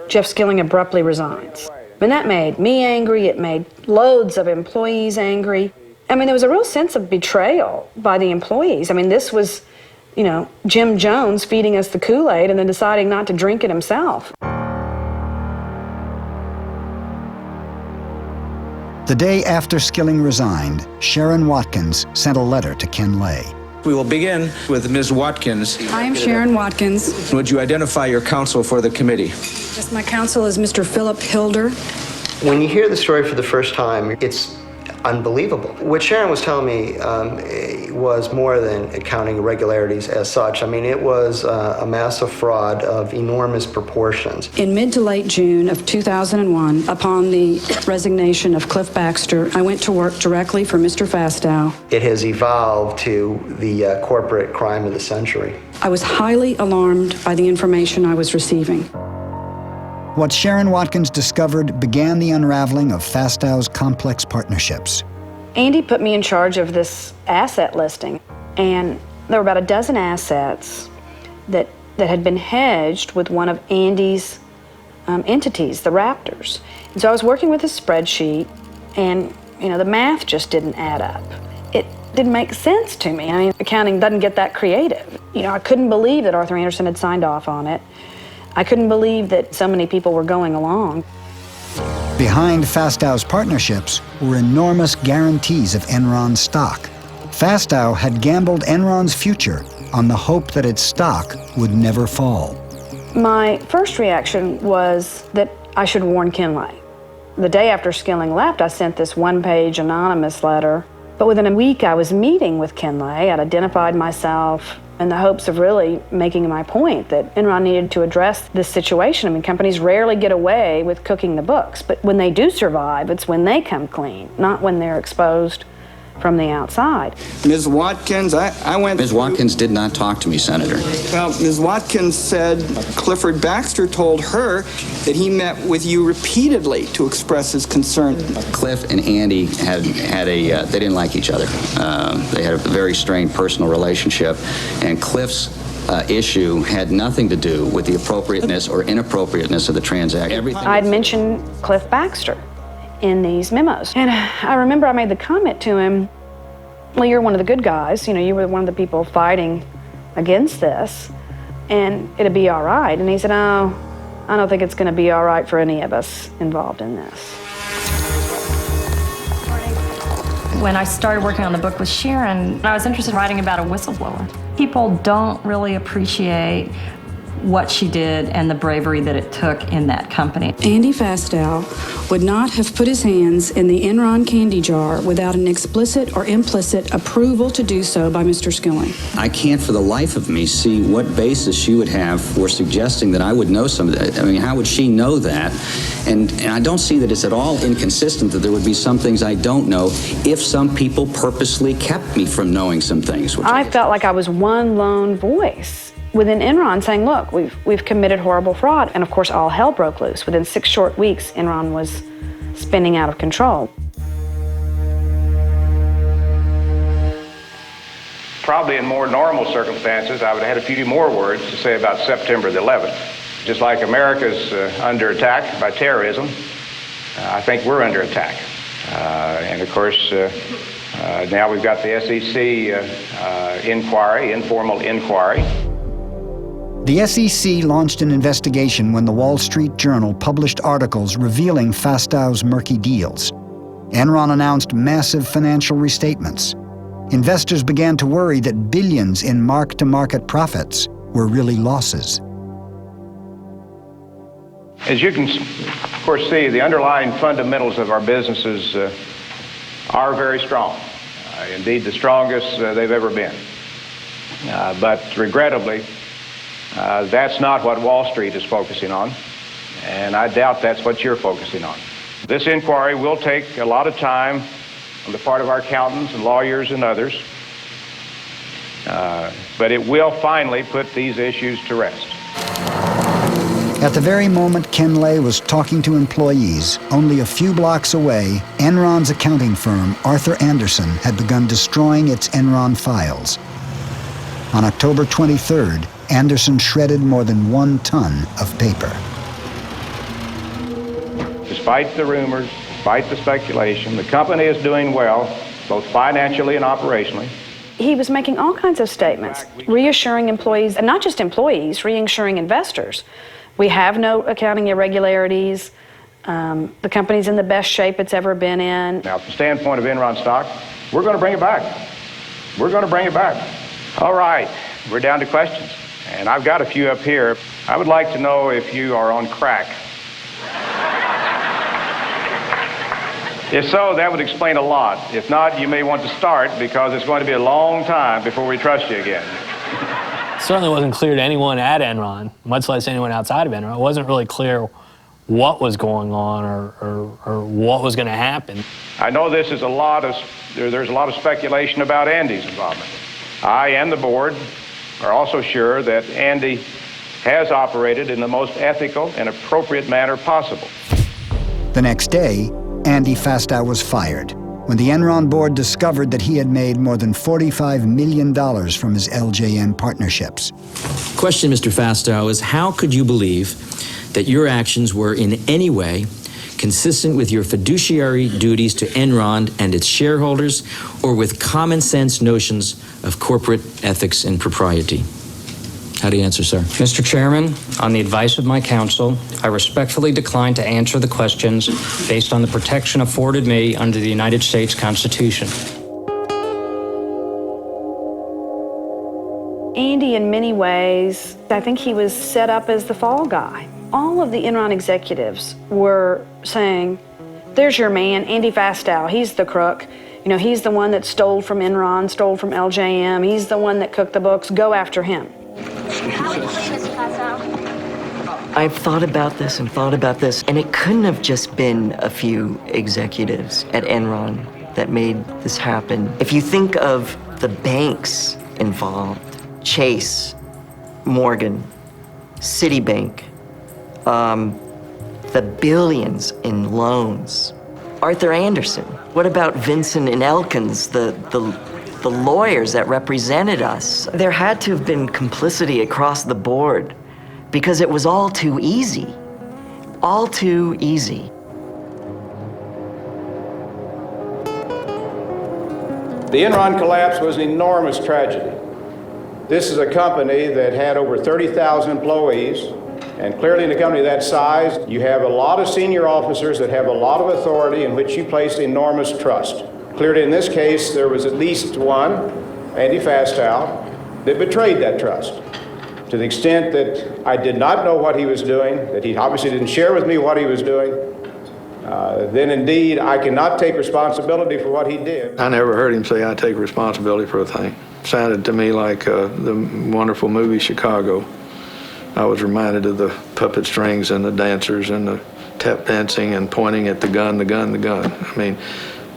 Jeff Skilling abruptly resigns. And that made me angry. It made loads of employees angry. I mean, there was a real sense of betrayal by the employees. I mean, this was, you know, Jim Jones feeding us the Kool-Aid and then deciding not to drink it himself. The day after Skilling resigned, Sharon Watkins sent a letter to Ken Lay. We will begin with Ms. Watkins. I am Sharon Watkins. Would you identify your counsel for the committee? Yes, my counsel is Mr. Philip Hilder. When you hear the story for the first time, it's unbelievable. What Sharon was telling me was more than accounting irregularities as such. I mean, it was a massive fraud of enormous proportions. In mid to late June of 2001, upon the resignation of Cliff Baxter, I went to work directly for Mr. Fastow. It has evolved to the corporate crime of the century. I was highly alarmed by the information I was receiving. What Sharon Watkins discovered began the unraveling of Fastow's complex partnerships. Andy put me in charge of this asset listing, and there were about a dozen assets that had been hedged with one of Andy's entities, the Raptors. And so I was working with a spreadsheet, and the math just didn't add up. It didn't make sense to me. I mean, accounting doesn't get that creative. I couldn't believe that Arthur Andersen had signed off on it. I couldn't believe that so many people were going along. Behind Fastow's partnerships were enormous guarantees of Enron stock. Fastow had gambled Enron's future on the hope that its stock would never fall. My first reaction was that I should warn Kinley. The day after Skilling left, I sent this one-page anonymous letter. But within a week, I was meeting with Kinley. I'd identified myself in the hopes of really making my point that Enron needed to address this situation. I mean, companies rarely get away with cooking the books, but when they do survive, it's when they come clean, not when they're exposed from the outside. Ms. Watkins, I went... Ms. Watkins did not talk to me, Senator. Well, Ms. Watkins said Clifford Baxter told her that he met with you repeatedly to express his concern. Cliff and Andy they didn't like each other. They had a very strained personal relationship, and Cliff's issue had nothing to do with the appropriateness or inappropriateness of the transaction. I'd mentioned Cliff Baxter in these memos. And I remember I made the comment to him, well, you're one of the good guys. You were one of the people fighting against this, and it'll be all right. And he said, oh, I don't think it's going to be all right for any of us involved in this. When I started working on the book with Sharon, I was interested in writing about a whistleblower. People don't really appreciate what she did and the bravery that it took in that company. Andy Fastow would not have put his hands in the Enron candy jar without an explicit or implicit approval to do so by Mr. Skilling. I can't for the life of me see what basis she would have for suggesting that I would know some of that. I mean, how would she know that? And I don't see that it's at all inconsistent that there would be some things I don't know if some people purposely kept me from knowing some things. I felt like I was one lone voice within Enron saying, look, we've committed horrible fraud. And of course, all hell broke loose. Within 6 short weeks, Enron was spinning out of control. Probably in more normal circumstances, I would have had a few more words to say about September the 11th. Just like America's under attack by terrorism, I think we're under attack. And of course, now we've got the SEC inquiry, informal inquiry. The SEC launched an investigation when the Wall Street Journal published articles revealing Fastow's murky deals. Enron announced massive financial restatements. Investors began to worry that billions in mark-to-market profits were really losses. As you can, of course, see, the underlying fundamentals of our businesses are very strong. Indeed, the strongest they've ever been. But regrettably, that's not what Wall Street is focusing on, and I doubt that's what you're focusing on. This inquiry will take a lot of time on the part of our accountants and lawyers and others, but it will finally put these issues to rest. At the very moment Ken Lay was talking to employees, only a few blocks away, Enron's accounting firm, Arthur Andersen, had begun destroying its Enron files. On October 23rd, Andersen shredded more than 1 ton of paper. Despite the rumors, despite the speculation, the company is doing well, both financially and operationally. He was making all kinds of statements, reassuring employees, and not just employees, reassuring investors. We have no accounting irregularities. The company's in the best shape it's ever been in. Now, from the standpoint of Enron stock, we're going to bring it back. We're going to bring it back. All right, we're down to questions. And I've got a few up here. I would like to know if you are on crack. If so, that would explain a lot. If not, you may want to start because it's going to be a long time before we trust you again. Certainly wasn't clear to anyone at Enron, much less anyone outside of Enron. It wasn't really clear what was going on or what was going to happen. I know there's a lot of speculation about Andy's involvement. I and the board are also sure that Andy has operated in the most ethical and appropriate manner possible. The next day, Andy Fastow was fired when the Enron board discovered that he had made more than $45 million from his LJN partnerships. Question, Mr. Fastow, is how could you believe that your actions were in any way consistent with your fiduciary duties to Enron and its shareholders, or with common sense notions of corporate ethics and propriety? How do you answer, sir? Mr. Chairman, on the advice of my counsel, I respectfully decline to answer the questions based on the protection afforded me under the United States Constitution. Andy, in many ways, I think he was set up as the fall guy. All of the Enron executives were saying, there's your man, Andy Fastow, he's the crook. You know, he's the one that stole from Enron, stole from LJM, he's the one that cooked the books, go after him. I've thought about this and thought about this, and it couldn't have just been a few executives at Enron that made this happen. If you think of the banks involved, Chase, Morgan, Citibank, the billions in loans, Arthur Andersen. What about Vincent and Elkins, the lawyers that represented us? There had to have been complicity across the board because it was all too easy. All too easy. The Enron collapse was an enormous tragedy. This is a company that had over 30,000 employees, and clearly in a company that size, you have a lot of senior officers that have a lot of authority in which you place enormous trust. Clearly in this case, there was at least one, Andy Fastow, that betrayed that trust. To the extent that I did not know what he was doing, that he obviously didn't share with me what he was doing, then indeed I cannot take responsibility for what he did. I never heard him say I take responsibility for a thing. It sounded to me like the wonderful movie Chicago. I was reminded of the puppet strings and the dancers and the tap dancing and pointing at the gun. I mean,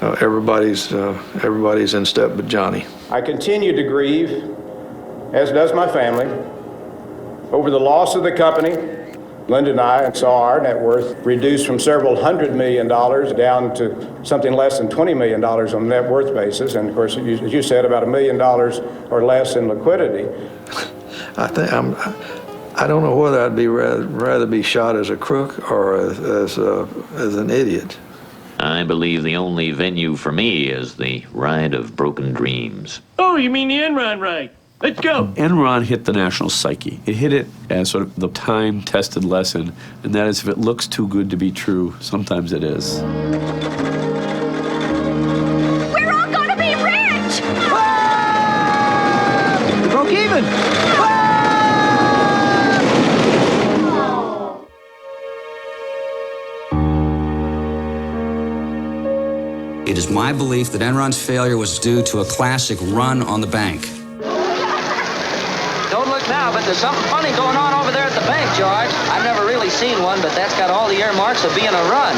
everybody's in step but Johnny. I continue to grieve, as does my family, over the loss of the company. Linda and I saw our net worth reduced from several $100 million down to something less than $20 million on a net worth basis. And of course, as you said, about $1 million or less in liquidity. I don't know whether I'd be rather be shot as a crook or as an idiot. I believe the only venue for me is the ride of broken dreams. Oh, you mean the Enron ride? Let's go. Enron hit the national psyche. It hit it as sort of the time-tested lesson, and that is if it looks too good to be true, sometimes it is. We're all gonna be rich! We broke even! It is my belief that Enron's failure was due to a classic run on the bank. Don't look now, but there's something funny going on over there at the bank, George. I've never really seen one, but that's got all the earmarks of being a run.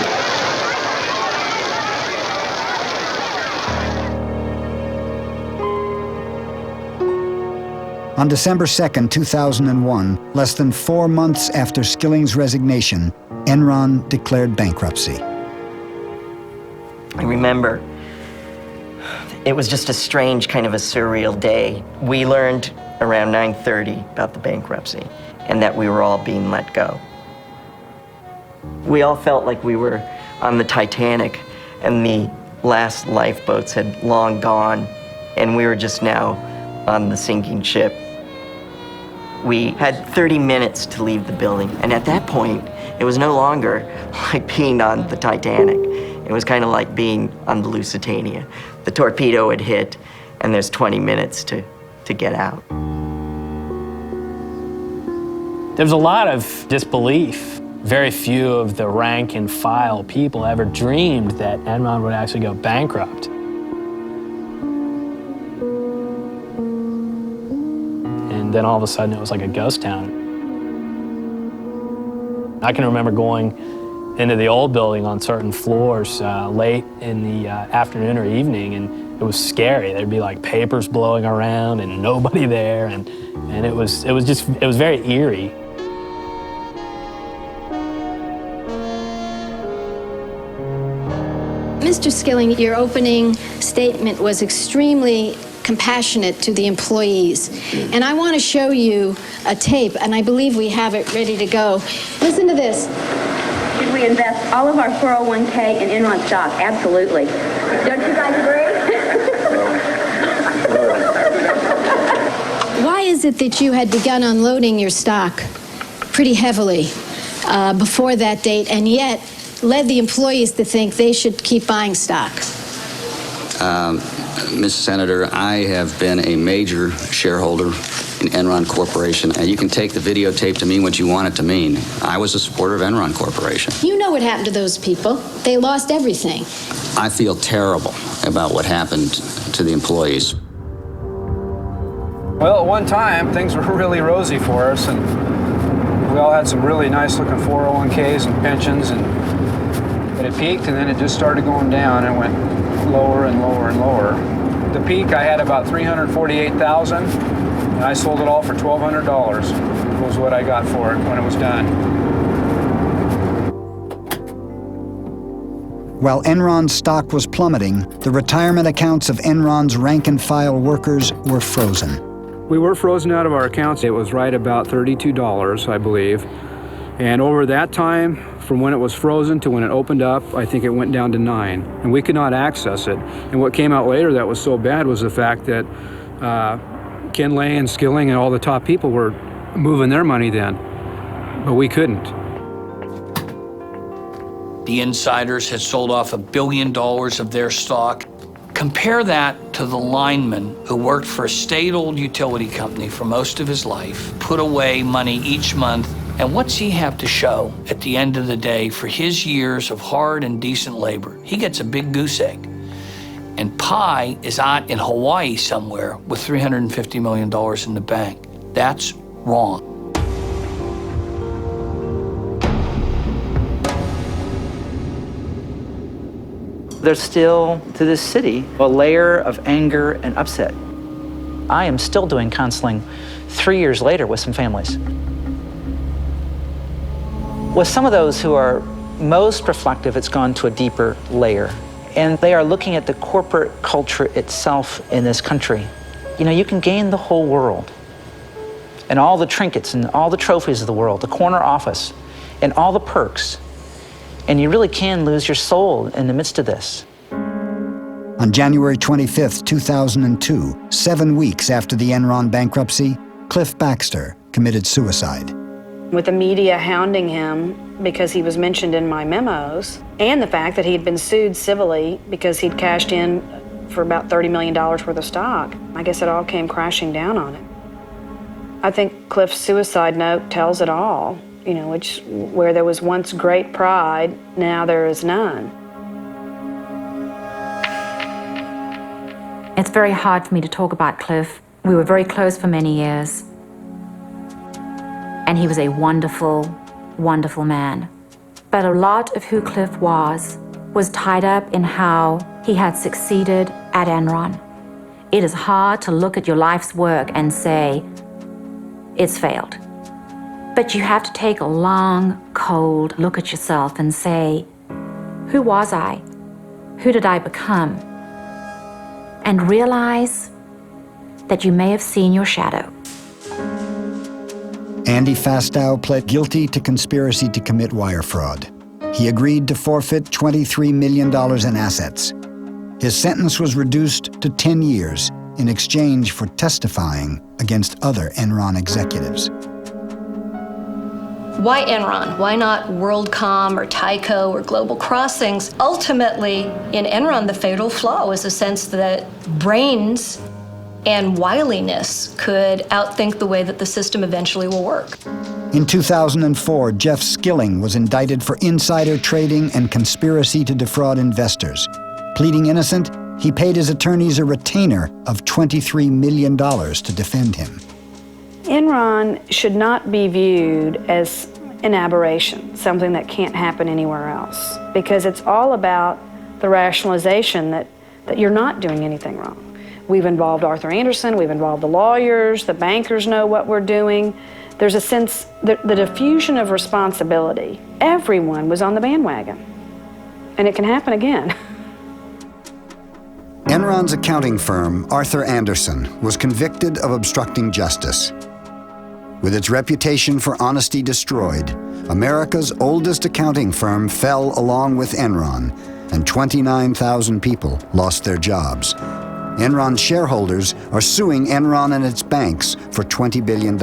On December 2nd, 2001, less than 4 months after Skilling's resignation, Enron declared bankruptcy. I remember it was just a strange kind of a surreal day. We learned around 9:30 about the bankruptcy and that we were all being let go. We all felt like we were on the Titanic and the last lifeboats had long gone and we were just now on the sinking ship. We had 30 minutes to leave the building, and at that point, it was no longer like being on the Titanic. It was kind of like being on the Lusitania. The torpedo had hit, and there's 20 minutes to get out. There was a lot of disbelief. Very few of the rank and file people ever dreamed that Enron would actually go bankrupt. And then all of a sudden it was like a ghost town. I can remember going into the old building on certain floors late in the afternoon or evening, and it was scary. There'd be like papers blowing around and nobody there, and it was very eerie. Mr. Skilling, your opening statement was extremely compassionate to the employees. And I want to show you a tape, and I believe we have it ready to go. Listen to this. Should we invest all of our 401k in Enron stock? Absolutely. Don't you guys agree? Why is it that you had begun unloading your stock pretty heavily before that date, and yet led the employees to think they should keep buying stock? Ms. Senator, I have been a major shareholder in Enron Corporation, and you can take the videotape to mean what you want it to mean. I was a supporter of Enron Corporation. You know what happened to those people. They lost everything. I feel terrible about what happened to the employees. Well, at one time, things were really rosy for us, and we all had some really nice-looking 401ks and pensions, but it peaked, and then it just started going down and went lower and lower and lower. At the peak, I had about $348,000, and I sold it all for $1,200. Was what I got for it when it was done. While Enron's stock was plummeting, the retirement accounts of Enron's rank-and-file workers were frozen. We were frozen out of our accounts. It was right about $32, I believe. And over that time, from when it was frozen to when it opened up, I think it went down to $9, and we could not access it. And what came out later that was so bad was the fact that Ken Lay and Skilling and all the top people were moving their money then, but we couldn't. The insiders had sold off $1 billion of their stock. Compare that to the lineman who worked for a state-owned utility company for most of his life, put away money each month, and what's he have to show at the end of the day for his years of hard and decent labor? He gets a big goose egg. And Pi is out in Hawaii somewhere with $350 million in the bank. That's wrong. There's still, to this city, a layer of anger and upset. I am still doing counseling 3 years later with some families. With some of those who are most reflective, it's gone to a deeper layer. And they are looking at the corporate culture itself in this country. You know, you can gain the whole world, and all the trinkets and all the trophies of the world, the corner office, and all the perks. And you really can lose your soul in the midst of this. On January 25, 2002, 7 weeks after the Enron bankruptcy, Cliff Baxter committed suicide. With the media hounding him because he was mentioned in my memos, and the fact that he had been sued civilly because he'd cashed in for about $30 million worth of stock, I guess it all came crashing down on it. I think Cliff's suicide note tells it all. You know, where there was once great pride, now there is none. It's very hard for me to talk about Cliff. We were very close for many years. And he was a wonderful, wonderful man. But a lot of who Cliff was tied up in how he had succeeded at Enron. It is hard to look at your life's work and say, it's failed. But you have to take a long, cold look at yourself and say, who was I? Who did I become? And realize that you may have seen your shadow. Andy Fastow pled guilty to conspiracy to commit wire fraud. He agreed to forfeit $23 million in assets. His sentence was reduced to 10 years in exchange for testifying against other Enron executives. Why Enron? Why not WorldCom or Tyco or Global Crossings? Ultimately, in Enron, the fatal flaw was the sense that brains and wiliness could outthink the way that the system eventually will work. In 2004, Jeff Skilling was indicted for insider trading and conspiracy to defraud investors. Pleading innocent, he paid his attorneys a retainer of $23 million to defend him. Enron should not be viewed as an aberration, something that can't happen anywhere else, because it's all about the rationalization that you're not doing anything wrong. We've involved Arthur Andersen, we've involved the lawyers, the bankers know what we're doing. There's a sense, the diffusion of responsibility. Everyone was on the bandwagon, and it can happen again. Enron's accounting firm, Arthur Andersen, was convicted of obstructing justice. With its reputation for honesty destroyed, America's oldest accounting firm fell along with Enron, and 29,000 people lost their jobs. Enron shareholders are suing Enron and its banks for $20 billion.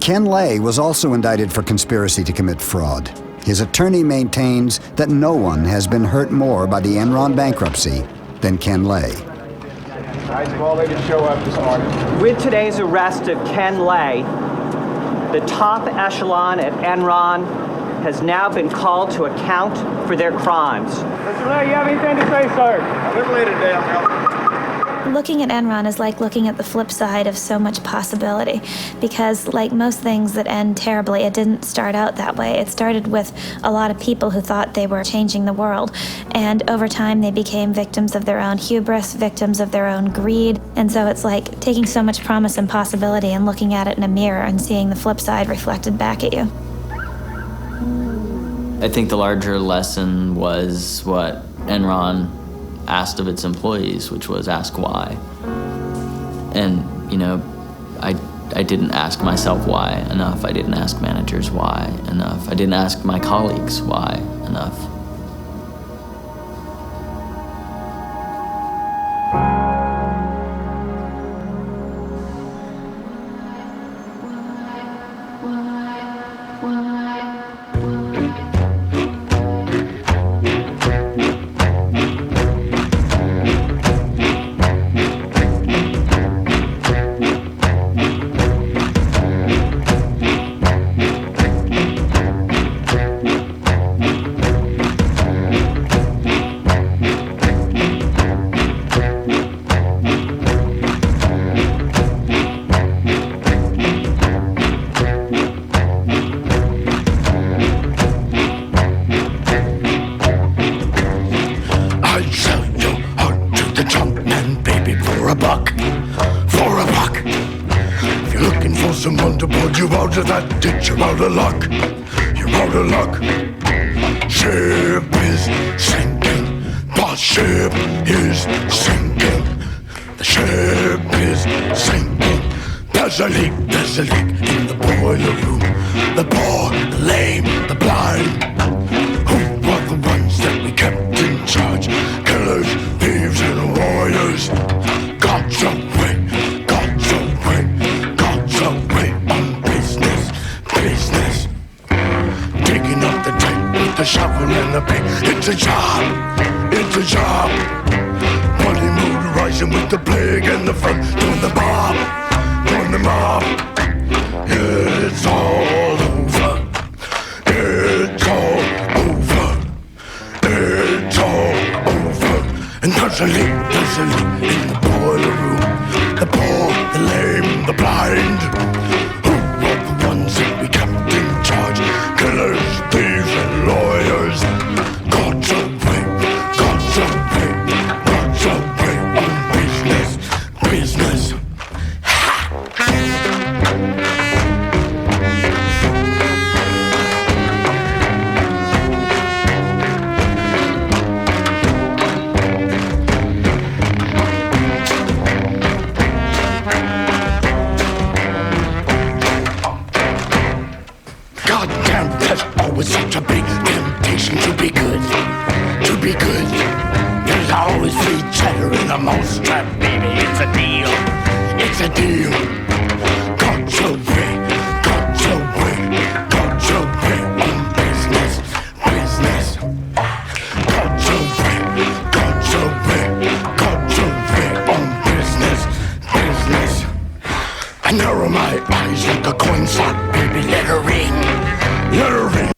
Ken Lay was also indicted for conspiracy to commit fraud. His attorney maintains that no one has been hurt more by the Enron bankruptcy than Ken Lay. Nice of all they could show up this morning. With today's arrest of Ken Lay, the top echelon at Enron has now been called to account for their crimes. Mr. Lay, you have anything to say, sir? Unregulated, Looking at Enron is like looking at the flip side of so much possibility, because like most things that end terribly, it didn't start out that way. It started with a lot of people who thought they were changing the world, and over time they became victims of their own hubris, victims of their own greed, and so it's like taking so much promise and possibility and looking at it in a mirror and seeing the flip side reflected back at you. I think the larger lesson was what Enron asked of its employees, which was ask why. And, you know, I didn't ask myself why enough. I didn't ask managers why enough. I didn't ask my colleagues why enough. There's a leak in the boiler room. The poor, the lame, the blind. Who were the ones that we kept in charge? Killers, thieves, and warriors. God's away, God's away, God's away on business, business. Digging up the tape with the shovel and the pick. It's a job, it's a job. Bloody mood rising with the plague and the front doing the mob. Join the mob. It's all over. It's all over. It's all over. And there's a leak in the boiler room. The poor, the lame, the blind. Who were the ones that we kept in charge? Killers, thieves, and lawyers. God's away, God's away, God's away on business, business. Goddamn, there's always such a big temptation to be good, to be good. There's always free cheddar in the mousetrap, baby. It's a deal, it's a deal. God's away, God's away, God's away on business, business. God's away, God's away. I narrow my eyes like a coin slot, baby, let her ring. Let her ring.